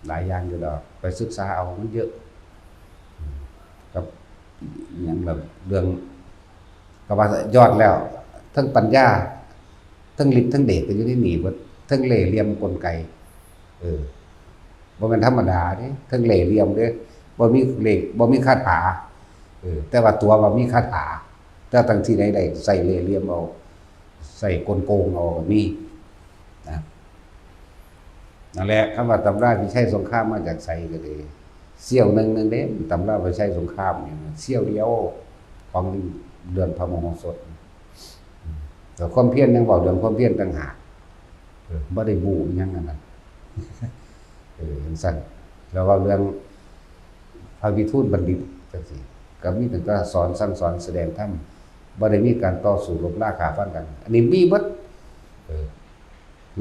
หลายอย่างอยู่ดอกไปศึกษาเอามันเยอะกับอย่างแบบเรื่องก็ว่ายอดแล้วทั้งปัญญาทั้งฤทธิ์ทั้งเดชก็อยู่ในนี่บ่ทั้งเหล่เหลี่ยมกลไกบ่แม่นธรรมดาเด้ทั้งเหล่เหลี่ยมเด้บ่มีเหล็กบ่มีคาถาแต่ว่าตัวว่ามีคาถาแต่ตั้งที่ไหนได้ใส่เหล่เหลี่ยมเอาใส่กลโกงเอามีนะนั่นแหละคำว่าตำราพิชัยสงครามมาจากไสก็เลยเสี้ยวนึงเด้ตำราพิชัยสงครามเนี่ยเสี้ยวเดียวของเดือนพระมโหสถแต่ความเพียรยังบอกเรื่องความเพียรต่างหากบ่ได้บูหยังนั่นน่ะสั่นแล้วก็เรื่องพระวิทูลบัณฑิตจังซี่ก็มีแต่สอนสั่งสอนแสดงธรรมบ่ได้มีการต่อสู้รบราฆ่าฟันกันอันนี้มีเบิด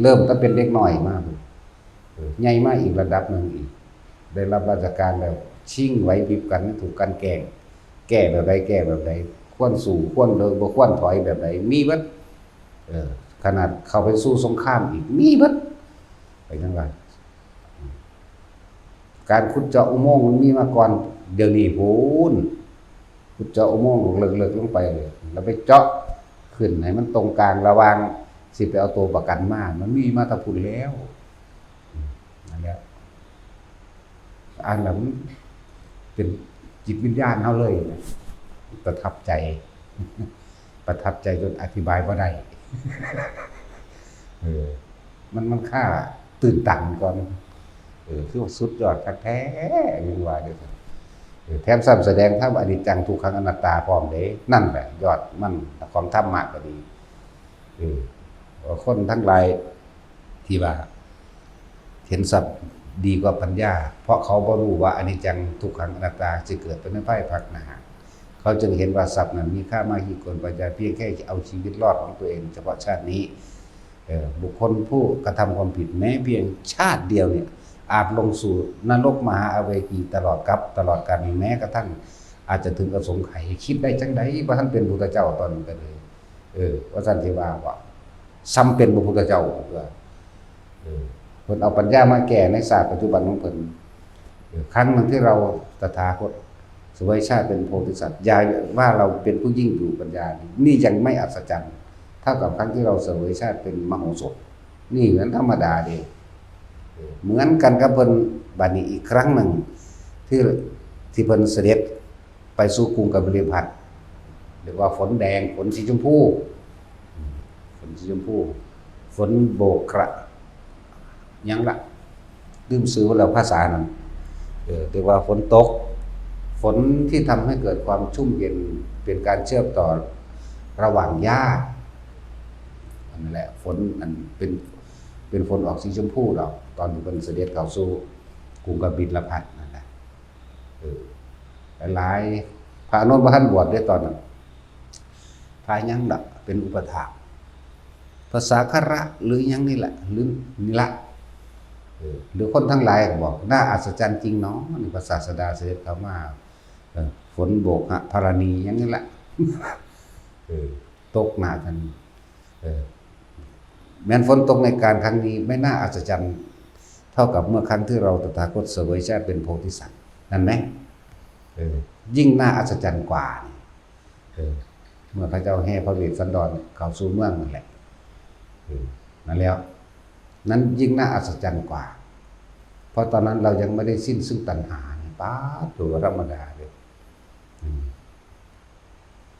เริ่มตั้งเป็นเด็กน้อยมาใหญ่มาอีกระดับนึงอีกได้รับราชการแล้วชิงไหวพริบกันถูกกันแก้แบบใดควรสู้ควรเดินบ่ควรถอยแบบใดมีเบิดขนาดเข้าไปสู้สงครามอีกมีเบิดไปจังว่าการขุดเจาะอุโมงค์มันมีมาก่อนเดี๋ยวนี้พูนขุดเจาะอุโมงค์เลิกลงไปแล้วไปเจาะขึ้นให้มันตรงกลางระหว่างสิไปเอาตัวประกันมามันมีมาแตะพุ่นแล้วนั่นแหละอ่านแล้วเป็นจิตวิญญาณเฮาเลยประทับใจจนอธิบายบ่ได้มันค่าตื่นตันก่อนคือว่าสุดยอดแท้ๆยังว่าเด้อแถมซ้ำแสดงธรรมอนิจจังทุกขังอนัตตาพร้อมเด้นั่นแหละยอดมันของธรรมะก็ดีคนทั้งหลายที่ว่าเห็นสัพดีกว่าปัญญาเพราะเขาบ่รู้ว่าอนิจจังทุกขังอนัตตาจะเกิดเป็นในภายภาคหน้าเขาจึงเห็นว่าทรัพย์นั้นมีค่ามากยิ่งกว่าปัญญาเพียงแค่เอาชีวิตรอดของตัวเองเฉพาะชาตินี้ บุคคลผู้กระทำความผิดแม้เพียงชาติเดียวเนี่ยอาจลงสู่นรกมหาอเวจีตลอดกาลแม้กระทั่งอาจจะถึงอสงไขยคิดได้จังไดว่าท่านเป็นพระพุทธเจ้าตอนนั้นก็เลยว่าท่านที่ว่าซ้ำเป็นพระพุทธเจ้าเพื่อเพิ่นเอาปัญญามาแก้ในศาสตร์ปัจจุบันของเพิ่นครั้งนึงที่เราตถาคตเสวยชาติเป็นโพธิสัตว์อย่าว่าเราเป็นผู้ยิ่งอยู่ปัญญานี่ยังไม่อัศจรรย์เท่ากับครั้งที่เราเสวยชาติเป็นมโหสถนี่เหมือนธรรมดาเดีเหมือนกันกับเพิ่นบัดนี้อีกครั้งหนึ่งที่เพิ่นเสด็จไปสู่กรุงกบิลพัสดุเรียกว่าฝนแดงฝนสีชมพูฝนโบกกระยังละลืมซื้อแล้วภาษานั้นเรียกว่าฝนตกฝนที่ทำให้เกิดความชุ่มเย็นเป็นการเชื่อมต่อระหว่างหญ้านั่นแหละฝนอันเป็นฝนออกสีชมพูเราตอนที่เพิ่นเสด็จเข้าสู่กรุงกบิลพัสดุนั่นแหละหลายพระอนุนพระท่านบวชได้ตอนนั้นพระยังดับเป็นอุปถากภาษาคระหรือยังนี่แหละหรือนี่ละหรือคนทั้งหลายก็บอกน่าอัศจรรย์จริงเนาะนี่พระศาสดาเสด็จเข้ามาฝนโบกธรณียังนี่แหละตกหนากันแม้นฝนตกในการครั้งนี้ไม่น่าอัศจรรย์เท่ากับเมื่อครั้งที่เราตถาคตเสวยชาติเป็นโพธิสัตว์นั่นไหมยิ่งน่าอัศจรรย์กว่าเมื่อพระเจ้าแห่พระเวสสันดรเข้าสู่เมืองนั่นแหละนั่นแล้วนั้นยิ่งน่าอัศจรรย์กว่าเพราะตอนนั้นเรายังไม่ได้สิ้นซึ่งตัณหาป้าตัวธรรมดาเลย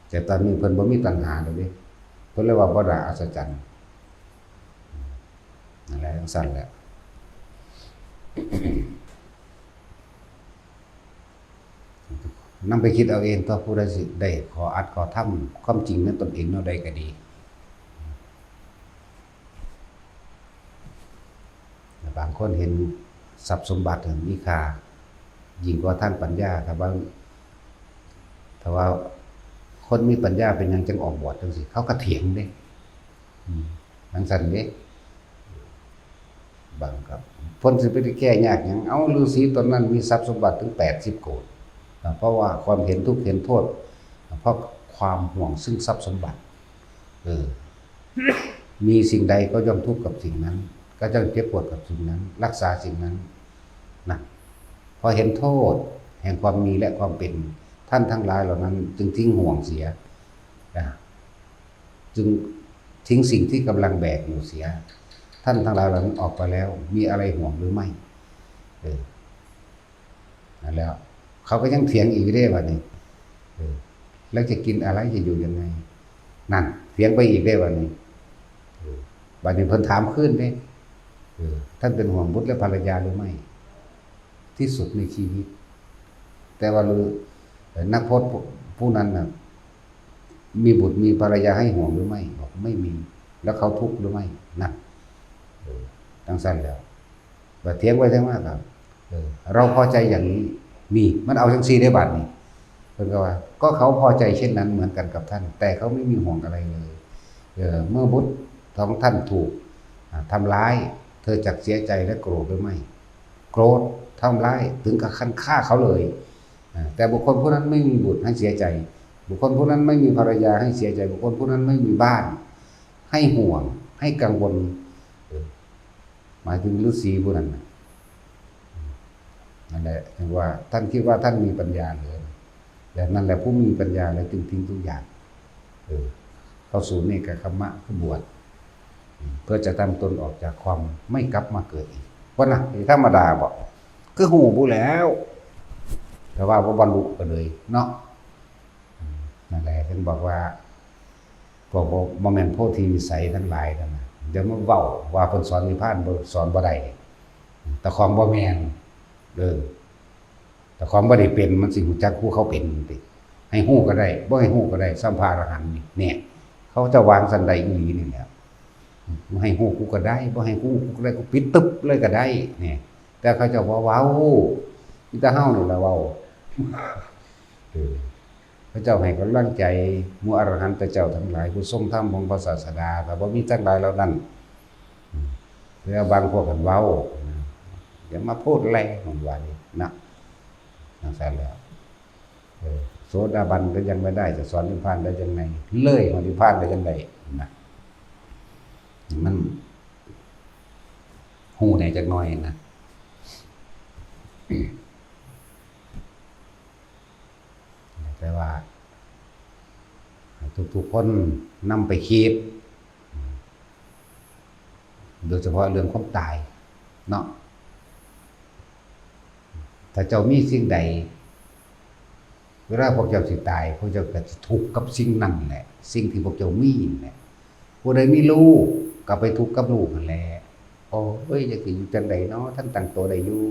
แต่ตอนนี้เพิ่นบ่มีตัณหาเลยดิเพิ่นเรียกว่าบ่ด่าอัศจรรย์นั่นแหละทั้งสั้นแหละนำไปคิดเอาเองต่อผู้ใดสิได้ขออัดขอทำความจริงนั้นตนเองเนาะได้ก็ดีบางคนเห็นทรัพย์สมบัติมีค่ายิ่งกว่าท่านปัญญาถ้าว่าคนมีปัญญาเป็นยังจังออกบวชจังสิเขาก็เถียงเด้นังสันเด้บางครับพ้นสิไปแก้ยากหยังเอาฤาษีตนนั้นมีทรัพย์สมบัติถึง80 โกฏเพราะว่าความเห็นทุกข์เห็นโทษเพราะความห่วงซึ่งทรัพย์สมบัติมีสิ่งใดก็ย่อมทุกข์กับสิ่งนั้นก็จะเจ็บปวดกับสิ่งนั้นรักษาสิ่งนั้นนะพอเห็นโทษแห่งความมีและความเป็นท่านทั้งหลายเหล่านั้นจึงทิ้งห่วงเสียนะจึงทิ้งสิ่งที่กำลังแบกอยู่เสียท่านทั้งหลายเหล่านั้นออกไปแล้วมีอะไรห่วงหรือไม่นั่นแล้วเขาก็ยังเถียงอีกได้ว่านี่แล้วจะกินอะไรจะอยู่ยังไงนั่นเถียงไปอีกได้ว่านี่บัดนี้เพิ่นถามขึ้นเด้ท่านเป็นห่วงบุตรและภรรยาหรือไม่ที่สุดในชีวิตแต่ว่านักพจน์ผู้นั้นน่ะมีบุตรมีภรรยาให้ห่วงหรือไม่บอกไม่มีแล้วเขาทุกข์หรือไม่นั่นตั้งสั้นแล้วบัดเถียงไว้ทั้งว่าครับเราพอใจอย่างนี้มีมันเอาจังซี่ได้บัดนี้เพิ่นก็ว่าก็เขาพอใจเช่นนั้นเหมือนกันกับท่านแต่เขาไม่มีห่วงอะไรเลยเมื่อบุตรของท่านถูกทำร้ายเธอจักเสียใจและโกรธหรือไม่โกรธทำร้ายถึงกับขั้นฆ่าเขาเลยแต่บุคคลผู้นั้นไม่มีบุตรให้เสียใจบุคคลผู้นั้นไม่มีภรรยาให้เสียใจบุคคลผู้นั้นไม่มีบ้านให้ห่วงให้กังวลหมายถึงฤาษีผู้นั้นนั่นแหละถึงว่าท่านคิดว่าท่านมีปัญญาเลยแต่นั่นแหละผู้มีปัญญาแล้วจึงทิ้งทุกอย่างเข้าสู่เนกขัมมะคือบวชเพื่อจะทำตนออกจากความไม่กลับมาเกิดอีกว่านะธรรมดาบอกคือหูผู้แล้วแต่ว่าบรรลุกันเลยเนาะนั่นแหละท่านบอกว่าพวกบ่แม่นโพธิวิสัยทั้งหลายนั่นน่ะเดี๋ยวมาเว้าว่าเพิ่นสอนนิพพานบ่สอนบ่ได้แต่ของบ่แม่นแต่ของบ่ได้เป็นมันสิรู้จักผู้เขาเป็นติให้ฮู้ก็ได้บ่ให้ฮู้ก็ได้สัมภาระหันต์นี่เนี่ยเขาจะวางสันใดอีหลีนี่แหละบ่ให้ฮู้กูก็ได้บ่ให้ฮู้กูก็ได้กูปิดตึ๊บเลยก็ได้เนี่ยแต่เขาจะว่าว้าวมีแต่เฮานี่ล่ะเว้าพระเจ้าให้กำลังใจหมู่อรหันตเจ้าทั้งหลายผู้ทรงธรรมของพระศาสดาแต่บ่มีทั้งหลายเหล่านั้น แล้วบางพวกกันเว้าอย่ามาพูดแรงของว่านี่นะนั่นแสนแล้วโสดาบันก็ยังไม่ได้จะสอนนิพพานได้ยังไงเลยของนิพพานได้ยังไงนะมันหูไหนจักหน่อยนะแต่ว่าทุกๆคนนำไปคิดโดยเฉพาะเรื่องความตายเนาะถ้าเจ้ามีสิ่งใดเวลาพวกเจ้าสิตายพวกเจ้าก็จะทุกข์กับสิ่งนั้นแหละสิ่งที่พวกเจ้ามีแหละผู้ใดมีลูกก็ไปทุกข์กับลูกนั่นแหละโอ้ยจะสิอยู่จังไดเนาะท่านตั้งตัวได้อยู่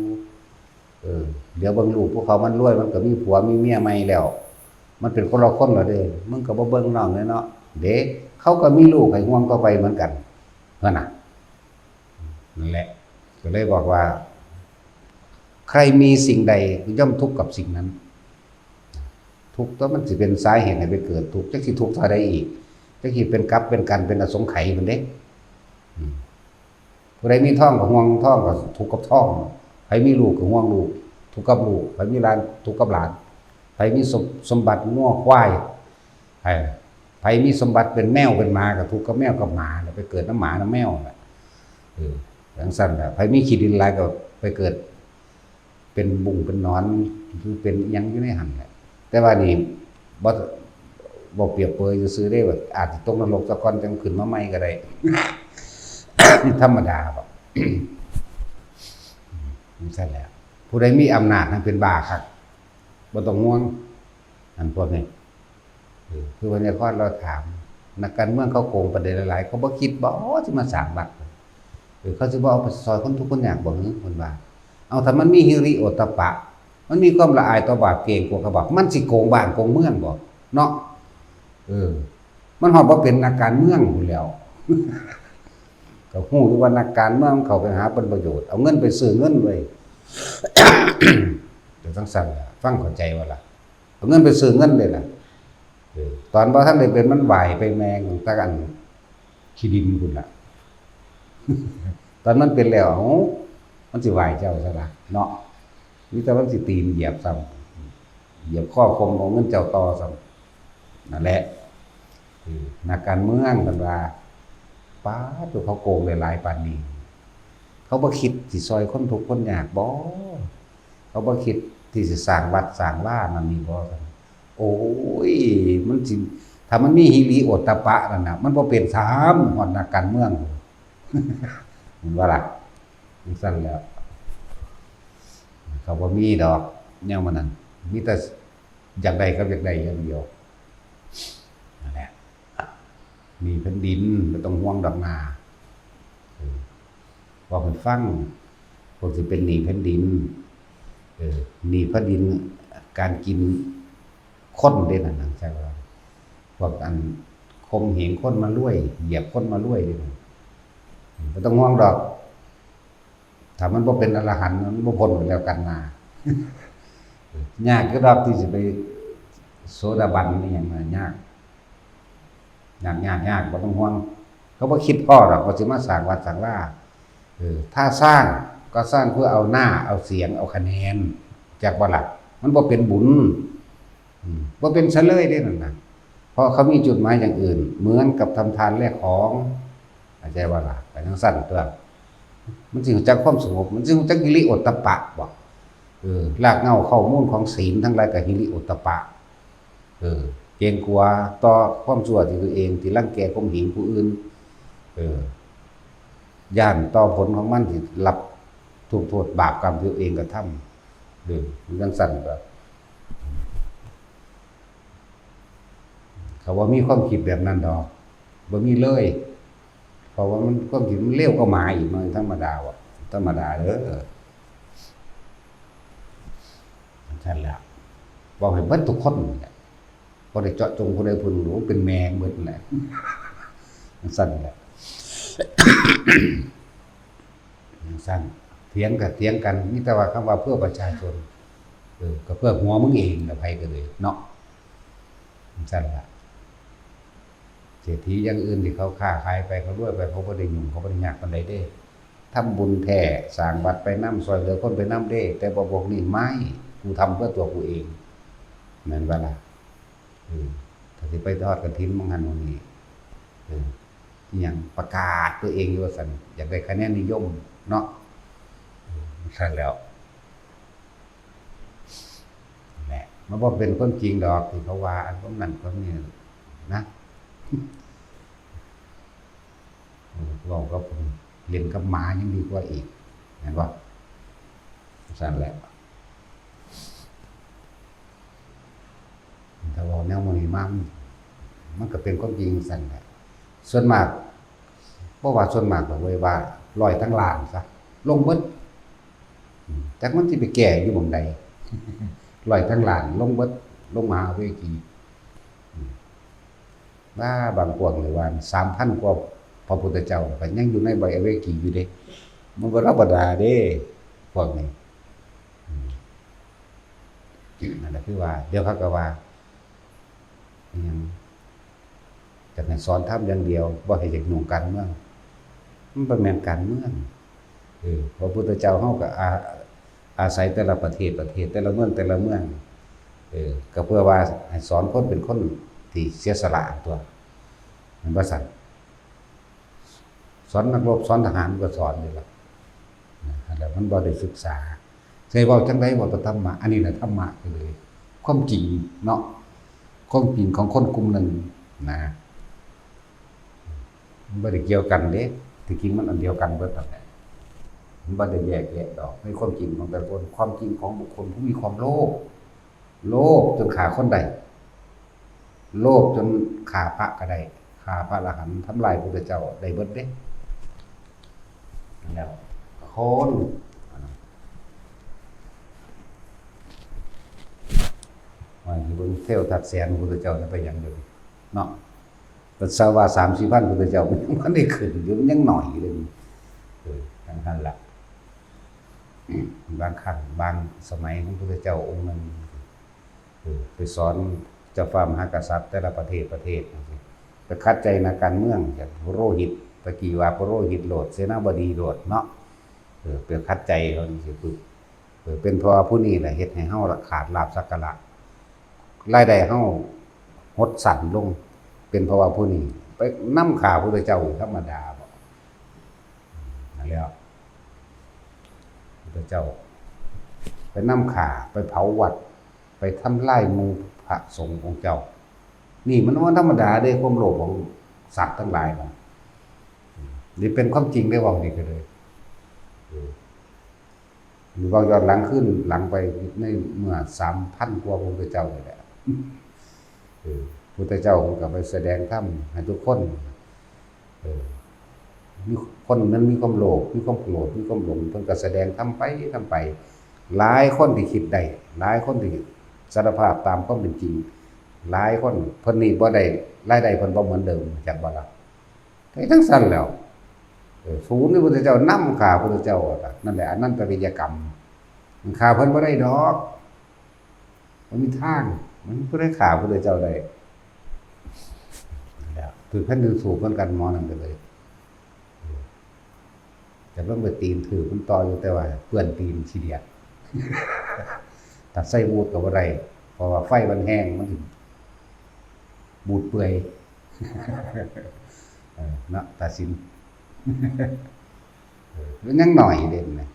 เดี๋ยวเบิ่งลูกพวกเขามันรวยมันก็มีผัวมีเมียใหม่แล้วมันเป็นคนละคนแล้วเด้มึงก็บ่เบิ่งน้องเลยเนาะเด้เขาก็มีลูกให้ห่วงก็ไปเหมือนกันนั่นน่ะนั่นแหละก็เลยบอกว่าใครมีสิ่งใดย่อมทุกข์กับสิ่งนั้นทุกข์ตัวมันสิเป็นสาเหตุให้ไปเกิดทุกข์จักสิทุกข์เท่าใดอีกจักสิเป็นกรรมเป็นกันเป็นอสงไขยมันเด้ผู้ใดมีท้องก็ห่วงท้องก็ทุกข์กับท้องใครมีลูกก็ห่วงลูกทุกข์กับลูกใครมีหลานทุกข์กับหลานใครมีสมบัติงัวควายใครมีสมบัติเป็นแมวเป็นหมาก็ทุกข์กับแมวกับหมาไปเกิดน้ำหมาน้ำแมวน่ะอย่างสั้นแหละใครมีขี้ดินหลายก็ไปเกิดเป็นบุ่งเป็นนอนคือเป็นยังอยู่ในหันแหละแต่ว่านี่บ่เปรียบเปรยซื้อได้แบบอาจจะตกนรกตะกอนจังขึ้นมาใหม่ก็ได้ ธรรมดาบ่นี่ซั่นแหละผู้ใดมีอำนาจนั้นเป็นบ้าคักบ่ต้องห่วงอันพวกนี้คือวันนี้ข้อเราถามนักการเมืองเขาโกงประเด็นหลายๆเขาบ่คิดบ่สิมาสร้างบัตรเขาสิบ่เอาไปซอยคนทุกคนยากบ่ฮึเพิ่นว่าเอาถ้ามันมีฮิริโอตตัปปะมันมีความละอายต่อบาปเกรงกลัวกระบาปมันสิโกงบ้านโกงเมืองบ่เนาะมันฮอดบ่เป็นนักการเมืองอยู่แล้ว ก็ฮู้อยู่ว่านักการเมืองเขาไปหาผลประโยชน์เอาเงินไปซื้อเงินไว้ เดี๋ยวต้องสั่นฟังเข้าใจว่าล่ะเอาเงินไปซื้อเงินเลยล่ะตอนบ่ทันได้เป็นมันไหวไปแมงตะกันขี้ดินพุ่นล่ะ ตอนมันเป็นแล้วมันสิไหวเจ้าซะล่ะเนาะมีแต่มันสิตีนเหยียบซ้ำเหยียบข้อคมของเงินเจ้าต่อซ้ำนั่นแหละนักการเมืองกันว่าป้าตัวเขาโกงหลายๆปานนี้เขาบ่คิดสิซอยคนทุกข์คนยากบ่เขาบ่คิดที่สิสร้างวัดสร้างว่ามันมีบ่ซั่นโอ้ยมันสิถ้ามันมีหิริโอตตัปปะนั่นน่ะมันบ่เป็นสามฮอดนักการเมือง เห็นว่าล่ะมันสั่นแล้วเขาบ่มีดอกแนวมันนั่นมีแต่อยากได้กับอยากได้อย่างเดียวนั่นแหละมีแผ่นดินบ่ต้องห่วงดอกนาว่าเพิ่นฟังพวกสิเป็นหนี้แผ่นดินหนี้แผ่นดินการกินคนเด้นั่นน่ะใช่ว่าพวกอันคมเหงคนมารวยเหยียบคนมารวยเด้บ่ต้องห่วงดอกถ้ามันบ่เป็นอรหันต์มันบ่พ้นไปแล้วกันมายากคือดอกที่สิไปโสดาบันนี่หยังยากบ่ต้องห่วงเขาบ่คิดพ่อดอกว่าสิมาสร้างวัดสร้างว่าถ้าสร้างก็สร้างเพื่อเอาหน้าเอาเสียงเอาคะแนนจากบ่ล่ะมันบ่เป็นบุญบ่เป็นซะเลยเด้นั่นน่ะเพราะเขามีจุดหมายอย่างอื่นเหมือนกับทำทานแลกของเข้าใจบ่ล่ะไปทางสั้นตัวมันสิรู้จักความสงบมันสิรู้จักหิริโอตตัปปะบ่รากเหง้าข้อมูลของศีลทั้งหลายก็หิริโอตตัปปะเกรงกลัวต่อความชั่วที่ตัวเองที่รังแกข่มเหงผู้อื่นย่านต่อผลของมันที่รับทุกข์โทษบาปกรรมที่ตัวเองกระทำมันจังสั่นก็เขาว่ามีความคิดแบบนั้นดอกบ่มีเลยเพราะว่ามันความคิดมันเร็วก็มาอีกมันธรรมดาว่ะธรรมดาเด้อนั่นแหละบอกให้เบิดทุกคนบ่ได้เจาะจงผู้ใดผู้หนึ่งเป็นแมงเบิดนั่นแหละสั่นแหละสั่นเถียงกันมีแต่ว่าคำว่าเพื่อประชาชนก็เพื่อหัวมึงเองน่ะไผก็เลยเนาะสั่นล่ะเศรษฐีอย่างอื่นที่เขาค้าขายไปเขารวยไปเขาบ่ได้ยุ่งเขาบ่ได้ยากปานใดเด้ ทำบุญแท้สร้างวัดไปนำซอยเหลือคนไปนำเด้แต่บ่บอกนี่ไม่กูทำเพื่อตัวกูเองแม่นบ่ล่ะถ้าสิไปทอดกฐินมั่งหั่นมื้อนี้อิหยังประกาศตัวเองอยู่ว่าซั่นอยากได้คะแนนนิยมเนาะซั่นแล้วแหละมันบ่เป็นคนจริงดอกที่เขาว่าอันพวกนั้นพวกนี้นะเราก็เรียนกับหมายังดีกว่าอีกเห็นป่ะสั่นแหละแต่ว่าแนวมันมันก็เป็นความจริงสั่นแหละส่วนมากเพราะว่าส่วนมากบอกไว้ว่าลอยทั้งหลานซะลงเบิดจากมันที่ไปแก่อยู่หม่องใดลอยทั้งหลานลงเบิดลงมหาเวทีว่าบางพวกเลยว่า 3,000 กว่าพระพุทธเจ้าก็ยังอยู่ในใบอเวกีอยู่เด้มันบ่ธรรมดาเด้พวกนี้นั่นแหละคือว่าเดี๋ยวเขาก็ว่ายังจะให้สอนธรรมอย่างเดียวบ่ให้เฮ็ดหนุ่มการเมืองมันบ่แม่นการเมืองพระพุทธเจ้าเฮาก็อาศัยแต่ละประเทศแต่ละเมืองก็เพื่อว่าให้สอนคนเป็นคนที่เสียสละตัวมันบ่ซั่นสอนนักรบสอนทหารก็สอนนี่ล่ะแล้วมันบ่ได้ศึกษาใช่เว้าจังได๋บ่ธรรมะอันนี้น่ะธรรมะเลยความจริงเนาะความจริงของคนกลุ่มหนึ่งนะมันบ่ได้เกี่ยวกันเด้ที่จริงมันอันเดียวกันเบิดนั่นแหละมันบ่ได้แยกแยะดอกในความจริงของแต่ละคนความจริงของบุคคลผู้มีความโลภจนฆ่าคนได้โลภจนฆ่าพระก็ได้ฆ่าพระอรหันต์ทำลายพระพุทธเจ้าได้เบิดเด้แล้วคนว่าอยู่บนเทวทัตแสนพระพุทธเจ้าไปอย่างเดียวเนาะแต่สาวา 3-4 พันพระพุทธเจ้ามันยังบ่ได้ขึ้นอยู่มันยังหน่อยเลยทั้งนั้นล่ะบางครั้งบางสมัยของพระพุทธเจ้าองค์นึงไปสอนเจ้าฟ้ามหากษัตริย์แต่ละประเทศไปคัดใจนักการเมืองอย่างโรหิตตะกี้ว่าพระโรหิตโหลดเสนาบดีโหลดเนาะเป็นคัดใจเขานี่สิเป็นเพราะผู้นี้แหละเฮ็ดให้เฮาขาดลาภสักการะรายได้เฮาหดสั่นลงเป็นเพราะว่าผู้นี้ไปนำข่าวพระพุทธเจ้าธรรมดาบ่นั่นแล้วพระพุทธเจ้าไปนำข่าไปเผาวัดไปทำลายหมู่พระสงฆ์ของเจ้านี่มันว่าธรรมดาเด้ความโลภของสัตว์ทั้งหลายนี่เป็นความจริงได้ว่านี่ก็เลยมีว่าย้อนหลังขึ้นหลังไปในเมื่อ 3,000 กว่าพระพุทธเจ้านี่แหละพุทธเจ้าก็ไปแสดงธรรมให้ทุกคนมีคนนั้นมีความโลภมีความโกรธมีความหลงเพิ่นก็แสดงทำไปหลายคนที่คิดได้หลายคนที่สารภาพตามความเป็นจริงหลายคนเพิ่นนี่บ่ได้รายได้เพิ่นบ่เหมือนเดิมจักบ่ล่ะทั้งสั้นแล้วศูนย์ที่พุทธเจ้านำข่าพุทธเจ้านั่นแหละอนันตริยกรรมมันข่าเพิ่นบ่ได้ดอกมันมีทางมันบ่ได้ข่าพุทธเจ้าได้แล้วถือแผ่นดินสูบเหมือนกันหมอนั่นก็เลยจะต้องไปตีนถือมันต่ออยู่แต่ว่าเปื้อนตีนขี้เดียดถ้าใส่บูดก็บ่ได้เพราะว่าไฟมันแห้งมันบูดเปื่อยเนาะตัดสินมันยังหน่อยเด่นนะ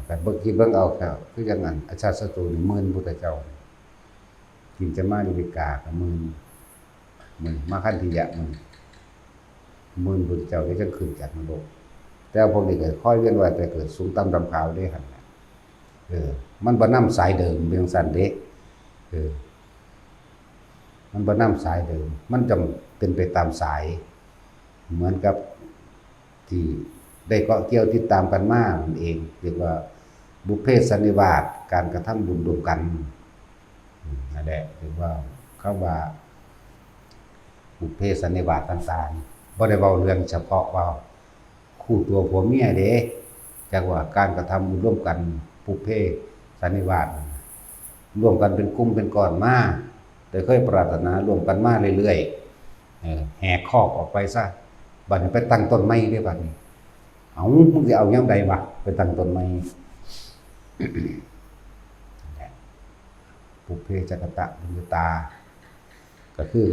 แต่เบิ่งคิดเบิ่งเอาครับคือจังนั้นอาชาติศัตรูนี่หมื่นพุทธเจ้ากินจะมาดิวิกาก็หมื่นมาคันธิยะหมื่นพุทธเจ้าที่จังขึ้นจากนรกแต่พวกนี้ก็ค่อยเวียนว่ายแต่เกิดสูงต่ำดำขาวได้หั่นมันบ่นำสายเดิมเรื่องซั่นเด้มันบ่นำสายเดิมมันจำเป็นไปตามสายเหมือนกับที่ได้เกาะเกี่ยวติดตามกันมานั่นเองเรียกว่าบุพเพสันนิวาสการกระทำบุญร่วมกันนั่นแหละเรียกว่าคำว่าบุพเพสันนิวาสต่างๆบ่ได้เว้าเรื่องเฉพาะว่าคู่ตัวผัวเมียเด้จักว่าการกระทำบุญร่วมกันบุพเพสันนิวาสร่วมกันเป็นกลุ่มเป็นก้อนมาแต่เคยปรารถนาร่วมกันมาเรื่อยๆแหกคอกออกไปซะบัดนี้ไปตั้งต้นไม้ได้บัดนี้ เอามึงสิเอายังใดวะไปตั้งต้นใหม่ปุเพจักตะบุญญาตาก็คือ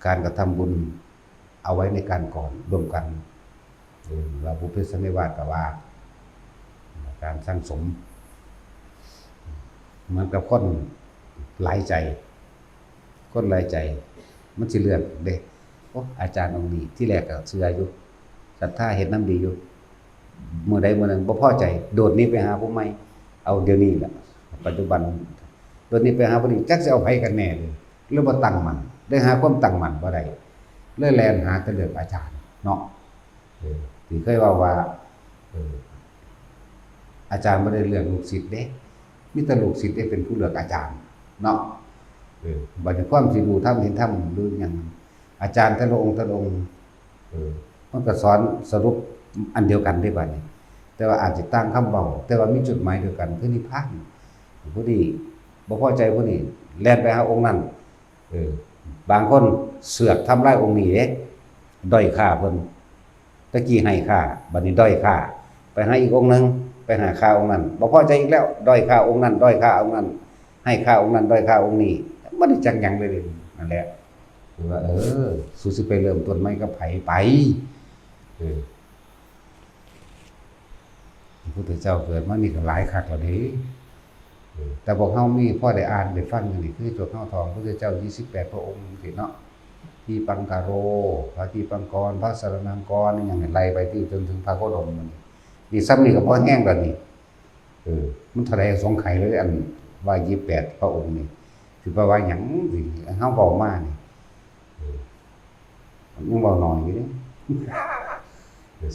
การกระทำบุญเอาไว้ในการก่อนร่วมกันเราปุเพสันนิวาสก็ว่าการสร้างสมเหมือนกับคนหลายใจคนหลายใจมันสิเลือกเด้โอ้อาจารย์องค์นี้ที่แรกก็เชื่ออยู่ศรัทธาเฮ็ดน้ำดีอยู่มื้อใดมื้อหนึ่งบ่พอใจโดดหนี้ไปหาผู้ใหม่เอาเดี๋ยวนี้แหละปัจจุบันโดดหนี้ไปหาผู้นี้จักสิเอาไผกันแน่เลยหรือบ่ตั้งมั่นได้หาความตั้งมั่นบ่ได้เลยแล่นหาแต่เลือกอาจารย์เนาะที่เคยว่าอาจารย์บ่ได้เลือกลูกศิษย์เด้มีแต่ลูกศิษย์ได้เป็นผู้เลือกอาจารย์เนาะบัดนี้ความสิรู้ธรรมเห็นธรรมหรือหยังอาจารย์แต่ละองค์มันก็สอนสรุปอันเดียวกันได้บัดนี้แต่ว่าอาจจะตั้งคำเว้าแต่ว่ามีจุดหมายเดียวกันคือนิพพานผู้นี้บ่พอใจผู้นี้แล่นไปหาองค์นั้นบางคนเสือกทำลายองค์นี้เด้ด้อยค่าเพิ่นตะกี้ให้ค่าบัดนี้ด้อยค่าไปหาอีกองค์นึงไปหาค่าองค์นั้นบ่พอใจอีกแล้วด้อยค่าองค์นั้นด้อยค่าองค์นั้นให้ค่าองค์นั้นด้อยค่าองค์นี้บ่ได้จักหยังเลยนั่นแหละคือว่าสู้สิไปเริ่มต้นใหม่กับไผไปพระพุทธเจ้าเกิดมานี่ก็หลายคักแล้วเด้แต่พวกเฮามีพอได้อ่านได้ฟังอยู่นี่คือตัวข้าวทองพระพุทธเจ้า28พระองค์สิเนาะที่ปังกาโรพระที่ปังกรพระสรณังกรนี่หยังไล่ไปที่จนถึงพระโคดมมันนี่ซ้ำนี่ก็พอแห้งแล้วนี่มันเท่าใดสงไขเลยอันว่า28พระองค์นี่สิว่าหยังสิเฮาเว้ามานี่ยังเว้าน้อยอยู่เด้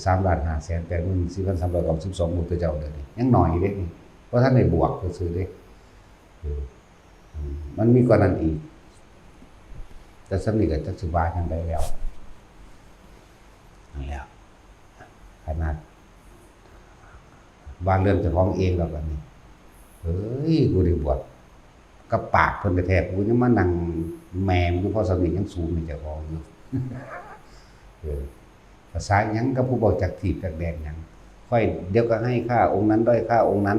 3,580,4,392 พุทธเจ้าเด้อนี่ยังน้อยอยู่เด้นี่เพราะท่านได้บวกซื่อๆเด้มันมีกว่านั้นอีกแต่สำนี้ก็จักสิว่าจังไดแล้วนั่นแหละขนาดว่าเรื่องเจ้าของเองแล้วบัดนี้เฮ้ยกูได้บวชกับปากเพิ่นแท้ๆกูยังมานั่งแหม่มอยู่พอสำนี้ยังสูงนี่เจ้าของอยู่ภาษาหยังกับผู้บ่จักถีบจักแดงหยังค่อยเดี๋ยวก็ให้ค่าองค์นั้นด้อยค่าองค์นั้น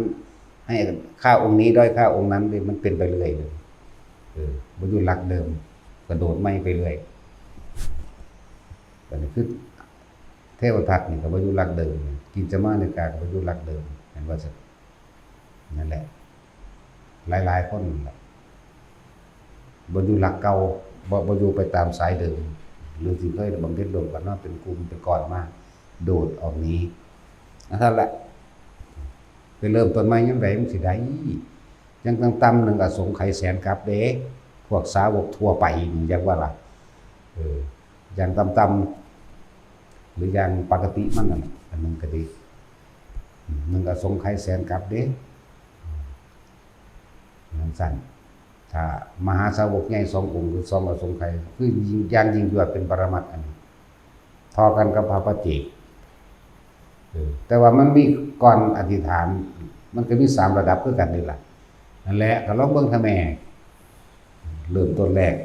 ให้ค่าองค์นี้ด้อยค่าองค์นั้นเลยมันเป็นไปเรื่อยเลยบ่อยู่หลักเดิมกระโดดไม่ไปเรื่อยแต่นี่คือเทวทัตนี่ก็บ่อยู่หลักเดิมกินจะมาในกาก็บ่อยู่หลักเดิมเห็นว่าซั่นนั่นแหละหลายๆคนบ่อยู่หลักเก่าบ่อยู่ไปตามสายเดิมหรือที่เคยบำเพ็ญร่วมกันเนาะเป็นกลุ่มเป็นก้อนมาโดดออกนี้นั่นแหละไปเริ่มต้นใหม่ยังไงมันสิได้ยังต่ำๆนึงอสงไขยแสนกับเด้พวกสาวกทั่วไปนี่จักว่าล่ะอย่างต่ำๆหรืออย่างปกติมันนั่นอันนึงก็ดีนึงอสงไขยแสนกับเด้นั่นสั่นถ้ามหาสาวกใหญ่2 องค์หรือ2อสงไขยคือยิ่งยวดเป็นปรมัตถ์อันนี้ทอกันกับพระปัจเจกแต่ว่ามันมีก่อนอธิษฐานมันก็มี3ระดับคือกันนี่ล่ะนั่นแหละก็ลองเบิ่งท่าแม่เริ่มต้นแรก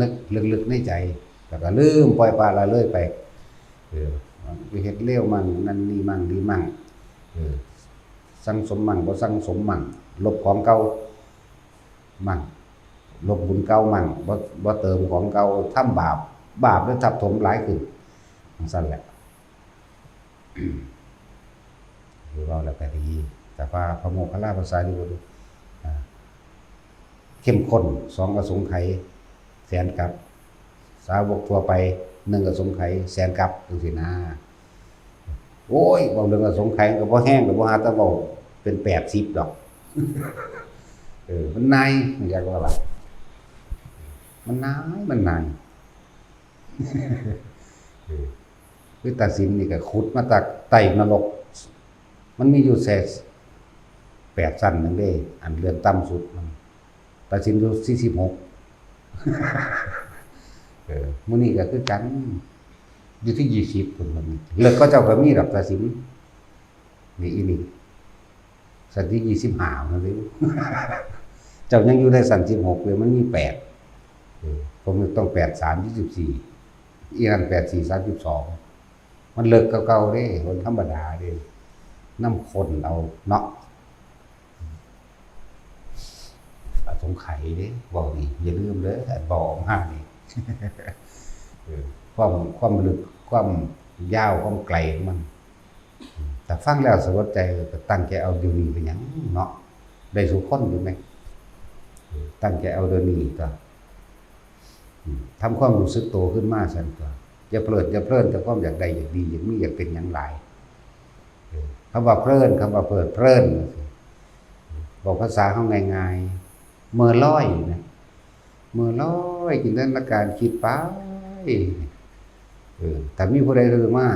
นึกลึกๆในใจแล้วก็ลืมปล่อยปละละเลยไปไปเฮ็ดเลวมั่งนั่นนี่มั่งดีมั่งสังสมมั่งบ่สังสมมั่งลบของเก่ามั่งลบบุญเก่ามั่งบ่เติมของเก่าทำบาปแล้วทับถมหลายขึ้นจังซั่นแหละหรือว่าแล้วก็ดีแต่ว่าพระโมคคัลลาภาษาลิบุตรเข้มข้น2อสงไขยแสนกับสาวกทั่วไป1อสงไขยแสนกับจังซี่นะโอ้ยเว้าเรื่องอสงไขยก็บ่แห้งก็บ่หาแต่เว้าเป็น80ดอกมันนายอยากว่าล่ะมันนายคือตัดสินนี่ก็ขุดมาจากใต้นรกมันมีอยู่8ชั้นนึงเด้อันเรือนต่ำสุดมันตัดสินอยู่46มื้อนี้ก็คือกันอยู่ที่20พุ่นมันเลิกก็เจ้าก็มีดอกตัดสินนี่อีนี่สันที่25นั่นเด้เจ้ายังอยู่ในสัน16เลยมันมี8ผมต้อง8 3 24อีนั่น8 4 32 มันเลิกเก่าๆเด้คนธรรมดาเด้น้ำคนเอาเนาะสงไข่เด้บอกนี่อย่าลืมเด้อบอกมานี่ความลึกความยาวความไกลของมันแต่ฟังแล้วสลดใจก็ตั้งใจเอาเดี๋ยวนี้เป็นหยังเนาะได้สุขคนอยู่ไหมตั้งใจเอาเดี๋ยวนี้ก็ทำความรู้สึกโตขึ้นมาสั่นตัวอย่าเพลิดแต่ความอยากได้อยากดีอยากมีอยากเป็นอย่างไรคำว่าเพลินคำว่าเพลินบอกภาษาเขาง่ายๆเมื่อลอยนะเมื่อลอยจินตนาการคิดไปแต่มีผู้ใดเรื่องมา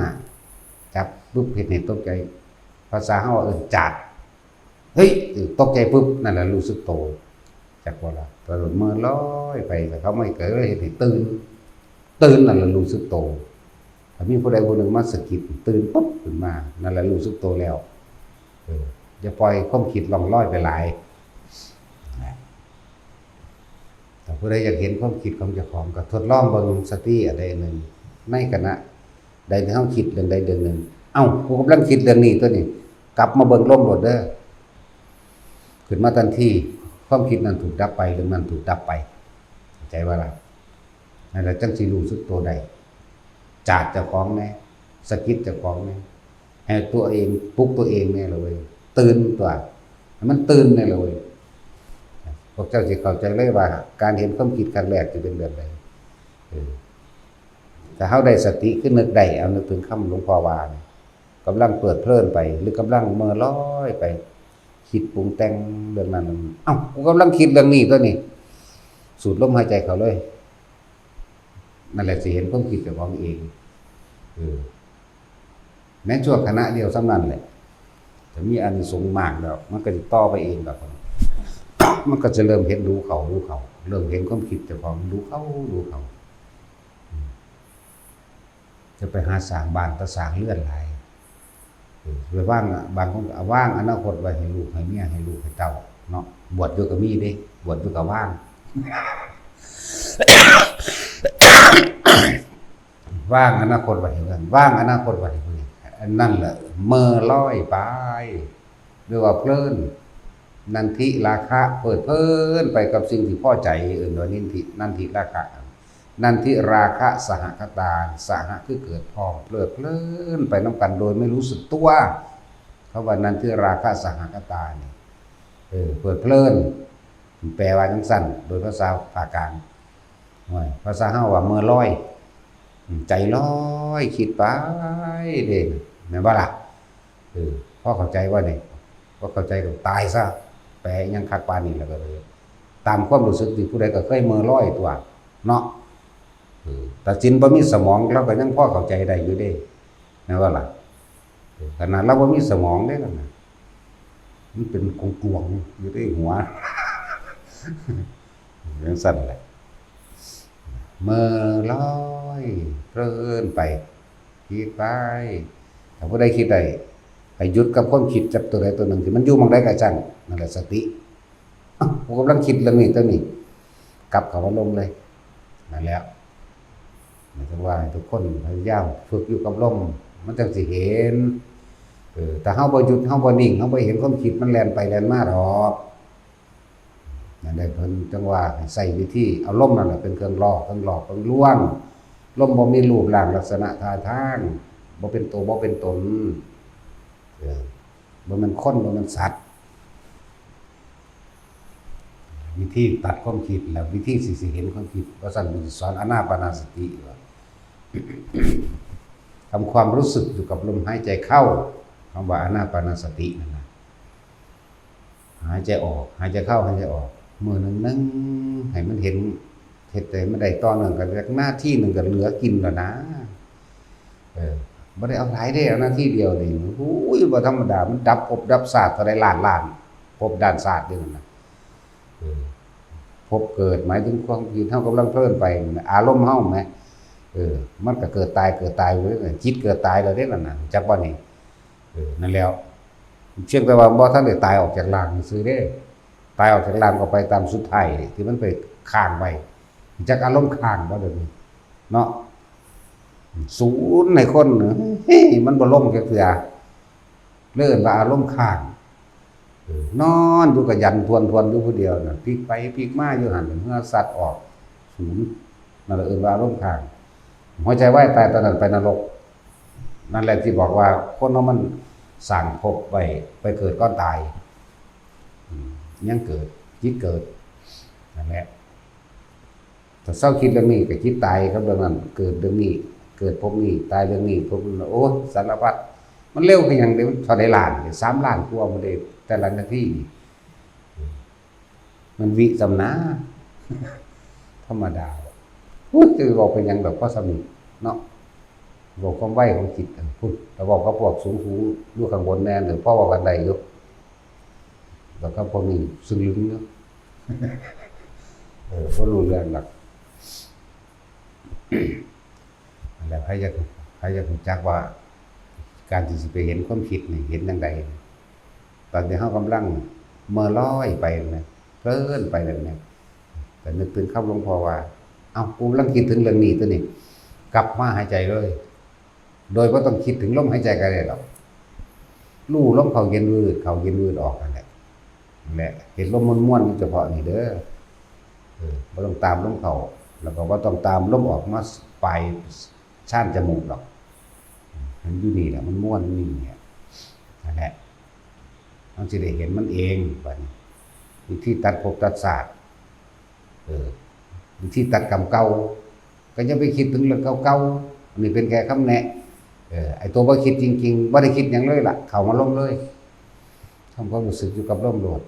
จับปุ๊บเห็นตกใจภาษาเขาจัดเฮ้ยตกใจปุ๊บนั่นแหละรู้สึกโตจากว่าละแต่เมื่อลอยไปแต่เขาไม่เกิดเลยเห็นตื่นนั่นแหละรู้สึกโตถ้ามีผู้ใดผู้หนึ่งมาสะกิดตื่นปุ๊บขึ้นมานั่นแหละรู้สึกโตแล้วอย่าปล่อยความคิดล่องลอยไปหลายแต่ผู้ใดอยากเห็นความคิดของเจ้าของก็ทดลองเบิ่งสติอะไรหนึ่งในขณะใดที่เขาคิดเรื่องใดเรื่องหนึ่งเอ้ากูกำลังคิดเรื่องนี้ตัวนี้กลับมาเบิ่งลมหมดเด้อขึ้นมาทันทีความคิดนั้นถูกดับไปเรื่องนั้นถูกดับไปใจว่าล่ะนั่นแหละจังสิรู้สึกตัวใดจาดเจ้าของแน่สะกิดเจ้าของแน่ให้ตัวเองปลุกตัวเองแน่เลยตื่นตัวมันตื่นแน่เลยพวกเจ้าสิเข้าใจเลยว่าการเห็นความคิดครั้งแรกจะเป็นแบบใดแต่เฮาได้สติขึ้นนึกได้เอานึกถึงคำหลวงพ่อว่าเนี่ยกำลังเปิดเพลินไปหรือกำลังเมื่อลอยไปคิดปรุงแต่งเรื่องนั้นเอ้ากูกำลังคิดเรื่องนี้ตัวนี้สูดลมหายใจเข้าเลยนั่นแหละสิเห็นความคิดของเองแม้ชั่วขณะเดียวซ้ำนั้นแหละจะมีอานิสงส์มากแล้วมันก็จะต่อไปเองแบบมันก็จะเริ่มเห็นรู้เขาเริ่มเห็นความคิดเจ้าของรู้เขาจะไปหาสร้างบ้านก็สร้างเลื่อนไหลไปว่างบางคนก็ว่างอนาคตไว้ให้ลูกให้เมียให้ลูกให้เต้าเนาะบวชอยู่กับมีเด้บวชอยู่กับว่างว่างอนาคตไว้ให้เพื่อนว่างอนาคตไว้ให้เพื่อนนั่นแหละเมื่อลอยไปเรียกว่าเพลินนันทิราคะเปิดเพลินไปกับสิ่งที่พอใจโดยนันทิราคะนันทิราคะสหคตาสหคือเกิดพร้อมเพลิดเพลินไปน้ำกันโดยไม่รู้สึกตัวเขาว่านันทิราคะสหคตาเนี่ยเปิดเพลินแปลว่าจังสั้นโดยภาษาภาคกลางภาษาเฮาว่าเมื่อลอยใจลอยคิดไปเด่นแม่นบ่ล่ะพ่อเข้าใจว่านี่พอเข้าใจก็ตายซะแปลยังคักปานนี้แล้วก็เลยตามความรู้สึกที่ผู้ใดก็เคยเมื่อลอยตัวเนาะแต่จินบ่มีสมองเราก็ยังพอเข้าใจได้อยู่เด้แม่นบ่ล่ะขนาดเราบ่มีสมองเด้นั่นน่ะมันเป็นกลวงๆอยู่ในหัวจังซั่นแหละเมื่อลอยเพลินไปคิดไปถ้าผู้ใดคิดได้ให้หยุดกับความคิดจับตัวใดตัวหนึ่งที่มันอยู่มองได้ก็จังนั่นแหละสติผมกำลังคิดเรื่องนี้ตัวนี้กลับเข้ามาลมเลยนั่นแล้วหมายถึงว่าทุกคนพยายามฝึกอยู่กับลมมันจังสิเห็นแต่เฮาบ่หยุดเฮาบ่นิ่งเฮาบ่เห็นความคิดมันแล่นไปแล่นมาดอกนั่นได้เพิ่นจังว่าใส่วิธีเอาลมนั่นแหละเป็นเครื่องหลอกเครื่องลวงลมบ่มีรูปร่างลักษณะท่าทางบ่เป็นตัวบ่เป็นตนบ่มันคนบ่มันสัตว์วิธีตัดความคิดแล้ววิธีสิเห็นความคิดว่าสั่นมันสอนอานาปานสติว่าทำความรู้สึกอยู่กับลมหายใจเข้าคำว่าอานาปานสตินั่นนะหายใจออกหายใจเข้าหายใจออกมือนึงนั่งให้มันเห็นเฮ็ดแต่ไม่ได้ต่อเนื่องกันหน้าที่หนึ่งก็เหลือกินแล้วนะบ่ได้เอาหลายได้เอาหน้าที่เดียวนี่โอ้ยบ่ธรรมดามันดับภพดับศาสตร์เท่าใดล้านภพด้านศาสตร์นี่มันน่ะภพเกิดหมายถึงความคิดเฮากำลังเพลินไปอารมณ์เฮาแหมมันก็เกิดตายอยู่เรื่อยจิตเกิดตายแล้วเด้นั่นน่ะจักบ่นี่นั่นแล้วเพียงแต่ว่าบ่ทันได้ตายออกจากร่างซื่อเด้ตายออกจากร่างก็ไปตามสุดท้ายที่มันไปค้างไว้จักอารมณ์ค้างบ่เดี๋ยวนี้เนาะ ศูนย์ในคนเฮ้ยมันบ่ล่มจักเทื่อเลิ่นว่าอารมณ์ค้างนอนอยู่กับยันทวนอยู่ผู้เดียวน่ะพลิกไปพลิกมาอยู่หั่นเมื่อสัตว์ออกศูนย์นั่นแหละว่าอารมณ์ค้างหัวใจวายตายตอนนั้นไปนรกนั่นแหละที่บอกว่าคนเรามันสั่งภพไปเกิดก็ตายยังเกิดคิดเกิดนั่นแหละแต่เศร้าคิดเรื่องนี้ก็คิดตายครับเรื่องนั้นเกิดเรื่องนี้เกิดภพนี้ตายเรื่องนี้ภพนั้นโอ้สารพัดมันเร็วขึ้นอย่างเดียวเท่าใดล้าน3 ล้านกว่ามันได้แต่ละนาทีมันวิจำนะธรรมดาคือบอกเป็นอย่างแบบก็สมิเนาะบอกความไวของจิตพูดแต่บอกก็พวกสูงอยู่ข้างบนแน่หรือพ่อว่ากันใดอยู่แล้วก็พวกนี้ซึ่งลึงเนาะก็รู้เรื่องหลักแล้วใครจะรู้จักว่าการที่จะไปเห็นความคิดนี่เห็นอย่างใดตอนที่เขากำลังเมื่อลอยไปนะเพลินไปแบบนี้แต่นึกถึงคำหลวงพ่อว่าเอ้ากูกำลังคิดถึงเรื่องนี้ตัวนี้กลับมาหายใจเลยโดยว่าต้องคิดถึงลมหายใจกันเลยหรอกลู่ลมเขาเย็นวืดออกนั่นแหละเห็นลมม้วนๆเฉพาะนี่เด้อไม่ต้องตามลมเขาแล้วก็ว่าต้องตามลมออกมาปลายช่านจมูกหรอกมันอยู่นี่แหละมันม้วนนี่เนี่ยนั่นแหละเราจะได้เห็นมันเองบัดนี้วิธีตัดภพตัดศาสตร์วิธีตัดกรรมเก่าก็จะไปคิดถึงเรื่องเก่าๆอันนี้เป็นแค่คำแนะไอ้ตัวบ่คิดจริงๆบ่ได้คิดอย่างเลยล่ะเข้ามาลงเลยทำความรู้สึกอยู่กับลมโลด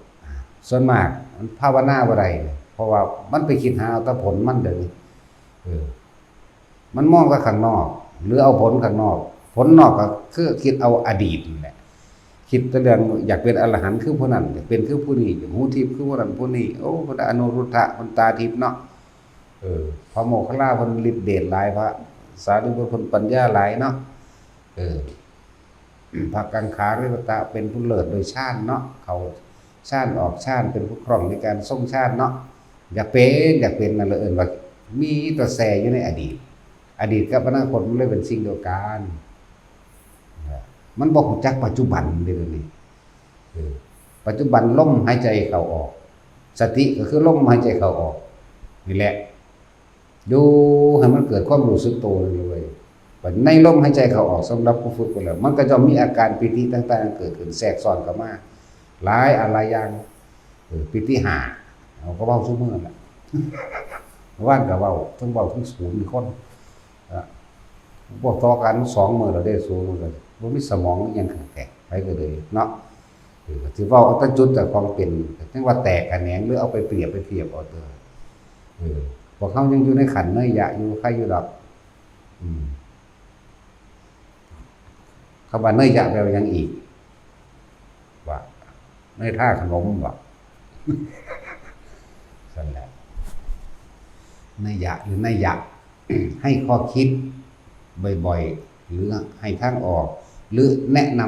ส่วนมากมันภาวนาบ่ได้เพราะว่ามันไปคิดหาเอาแต่ผลมันเด้อมันมองแต่ข้างนอกหรือเอาผลข้างนอกผลนอกก็คือคิดเอาอดีตนั่นแหละคิดแต่เรื่องอยากเป็นอรหันต์คือผู้นั้นอยากเป็นคือผู้นี้อยากหูทิพย์คือผู้นั้นผู้นี้โอ้พระอนุรุทธะมันตาทิพย์เนาะพระโมคคัลลาเพิ่นฤทธิ์เดชหลายพระสารีบุตรเพิ่นปัญญาหลายเนาะพระกังขาริวตะเป็นผู้เลิศโดยชาติเนาะเขาชาติออกชาติเป็นผู้ครองในการทรงชาติเนาะอยากเป็นนั่นเลยว่ามีตัวแสอยู่ในอดีตกับอนาคตมันเลยเป็นสิ่งเดียวกันมันบอกจักปัจจุบันเดี๋ยวนี้ปัจจุบันลมหายใจเข้าออกสติก็คือลมหายใจเข้าออกนี่แหละดูให้มันเกิดความรู้สึกตัวเลยในลมหายใจเข้าออกสำหรับผู้ฝึกไปแล้วมันก็จะมีอาการปิติต่างๆเกิดขึ้นแทรกซ้อนเข้ามาหลายอะไรอย่างปิติหาเอาก็เว้าซุมื้อแหละว่านก็เว้าทั้งเว้าทั้งศูนย์คนบอกต่อกัน2 มื้อแล้วได้ศูนย์กันบ่มีสมองยังแข็งไปก็เลยเนาะสิเว้าเอาแต่จุดจากความเป็นจังว่าแตกแขนงหรือเอาไปเปรียบเอาเด้อพวกเขายังอยู่ในขันเนยยะอยู่ใครอยู่ดอกคำว่าเนยยะแปลว่ายังอีกว่าเนยท่าขนมบ่นั่นแหละเนยยะหรือเนยยะ ให้ข้อคิดบ่อยๆหรือให้ทางออกหรือแนะน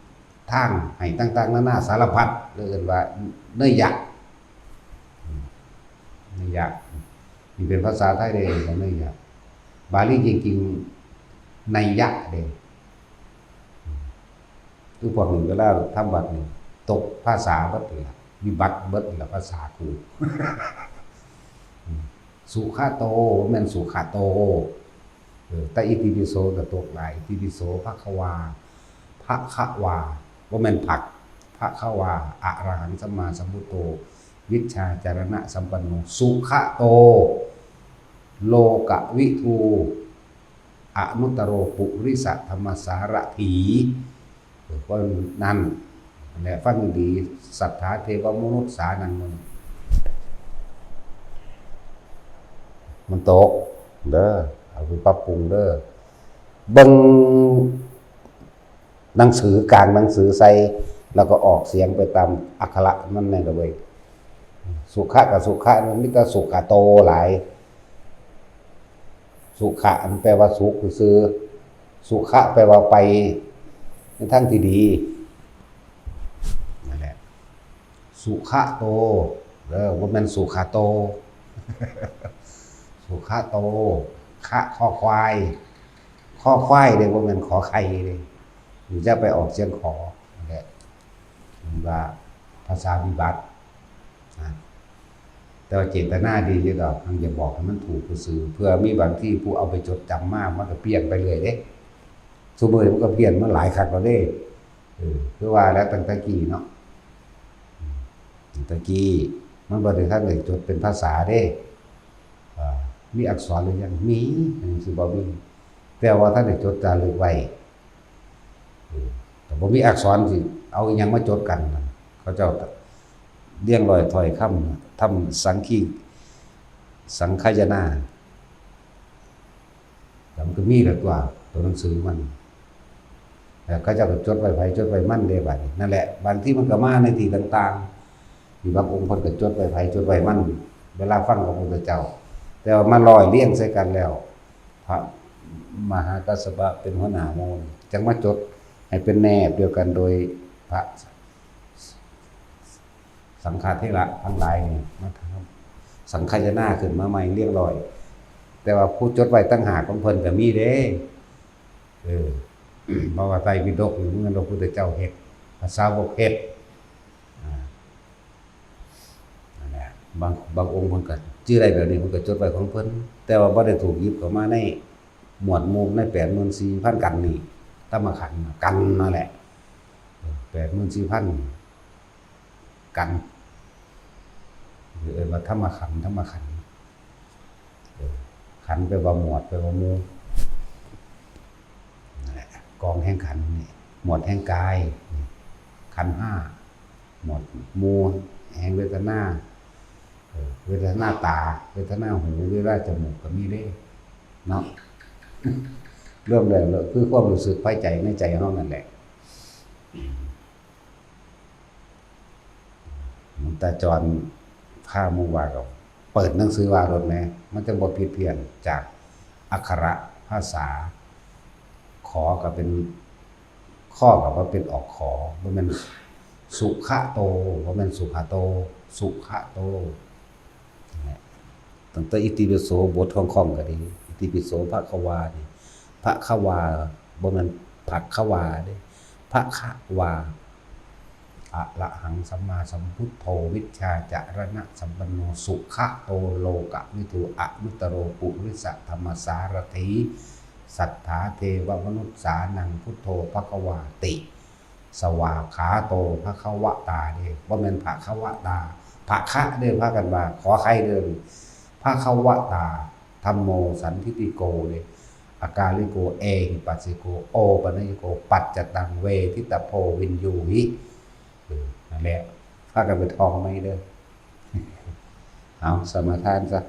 ำทางให้ต่างๆนานาสารพัดเรียกว่าเนยยะนี่เป็นภาษาไทยเด้ของเนยยะบาลีจริงๆนัยยะเด้คือพวกหนึ่งเวลาทำบัตรนี่ตกภาษาเบิดนี่ล่ะวิบัติเบิดนี่ล่ะภาษากูสุขะโตแม่นสุขะโตแต่อิติปิโสก็ตกหลายอิติปิโสภควาบ่แม่นผักภควาอะระหังสัมมาสัมพุทโธวิชชาจารณะสัมปันโนสุขะโตโลกวิทูอนุตตโรปุริสธรรมสารถีเพราะนั้นแหละฟังดีสัทธาเทวมนุษย์สานังมันตกเด้อเอาไปปรับปรุงเด้อเบิ่งหนังสือกลางหนังสือใส่แล้วก็ออกเสียงไปตามอักขระนั่นแน่เลย สุขะกับสุขะมันนี่ก็สุขะโตหลายสุขะมันแปลว่าสุขคือสุขะแปลว่าไปในทางที่ดีนั่นแหละสุขะโตว่ามันสุขะโตสุขะโตขะข้อควาย ข้อควายเลยว่ามันขอไข่เลยหรือจะไปออกเสียงขอนั่นแหละมันว่าภาษาวิบัตินะแต่ว่าเจตนาดีอยู่ดอกทางจะบอกให้มันถูกสื่อเพื่อมีบางที่ผู้เอาไปจดจำมากมันก็เปลี่ยนไปเลยเด้สมมติมันก็เปลี่ยนมาหลายครั้งแล้วเด้คือว่าแล้วตั้งแต่กี้เนาะตะกี้มันบ่ได้ท่านเลยจดเป็นภาษาเด้มีอักษรหรือยังมีสิบ่มีแต่ว่าท่านได้จดจารึกไว้แต่บ่มีอักษรสิเอาอิหยังมาจดกันเขาเจ้าเรียงร้อยถ้อยคำทำสังขยนาแต่มันก็มีแล้วตัวหนังสือมันแต่เขาเจ้าก็จดไว้ไผจดไว้มั่นเด้บัดนี้นั่นแหละบางที่มันก็มาในที่ต่างๆมีบางองค์เพิ่นก็จดไว้ไผจดไว้มั่นเวลาฟังของพระพุทธเจ้าแต่ว่ามาลอยเลี้ยงใส่กันแล้วพระมหากัสสปะเป็นหัวหน้าหมู่จังมาจดให้เป็นแนบเดียวกันโดยพระสังฆเถระทั้งหลายนี่มาทำสังฆายนาขึ้นมาใหม่เรียบร้อยแต่ว่าผู้จดไว้ตั้งหากของเพิ่นก็มีเด้เพราะว่าไตรปิฎกนี่มันพระพุทธเจ้าเฮ็ดภาษาวกเฮ็ดนั่นแหละบางองค์เพิ่นก็ชื่ออะไรแบบนี้เพิ่นก็จดไว้ของเพิ่นแต่ว่าบ่ได้ถูกหยิบเข้ามาในหมวดหมู่ใน 84,000 กันนี่ธรรมขันธ์กันนั่นแหละ 84,000 กันหรือว่าธรรมขันธ์ขันธ์แปลว่าหมวดแปลว่าหมู่นั่นแหละกองแห่งขันธ์นี่หมวดแห่งกายขันธ์5หมวดหมู่แห่งเวทนาเวทนาตาเวทนาหูเวทนาจมูกก็มีเด้เนาะเริ่มแล้วคือความรู้สึกภายใจในใจเฮานั่นแหละมันตาจรพาหมู่ว่าก็เปิดหนังสือว่ารถแม่มันจะบ่ผิดเพี้ยนจากอักขระภาษาขอก็เป็นข้อก็ว่าเป็นออกขอบ่แม่นสุขะโตบ่แม่นสุขะโตสุขะโตตั้งแต่อิติปิโสบทของก็ดีอิติปิโสภควานี่ภควาบ่แม่นภักควาเด้ภควาอะระหังสัมมาสัมพุทโธวิชชาจารณะสัมปันโนสุขะโตโลกวิทูอนุตตโรปุริสธรรมสารถีสัทธาเทวมนุษสานังพุทโธภควาติสวาขาโตภควตาเด้บ่แม่นภควตาภคะเด้อพากันว่าขอใครเด้อภควตาธัมโมสันทิฏฐิโกเด้อากาลิโกเอหิปัสสิโกโอปะนิโกปัจจตังเวทิตโพวินยูหินั่นแหละพากันไปท่องไม่เด้อเอาสมาทานซะ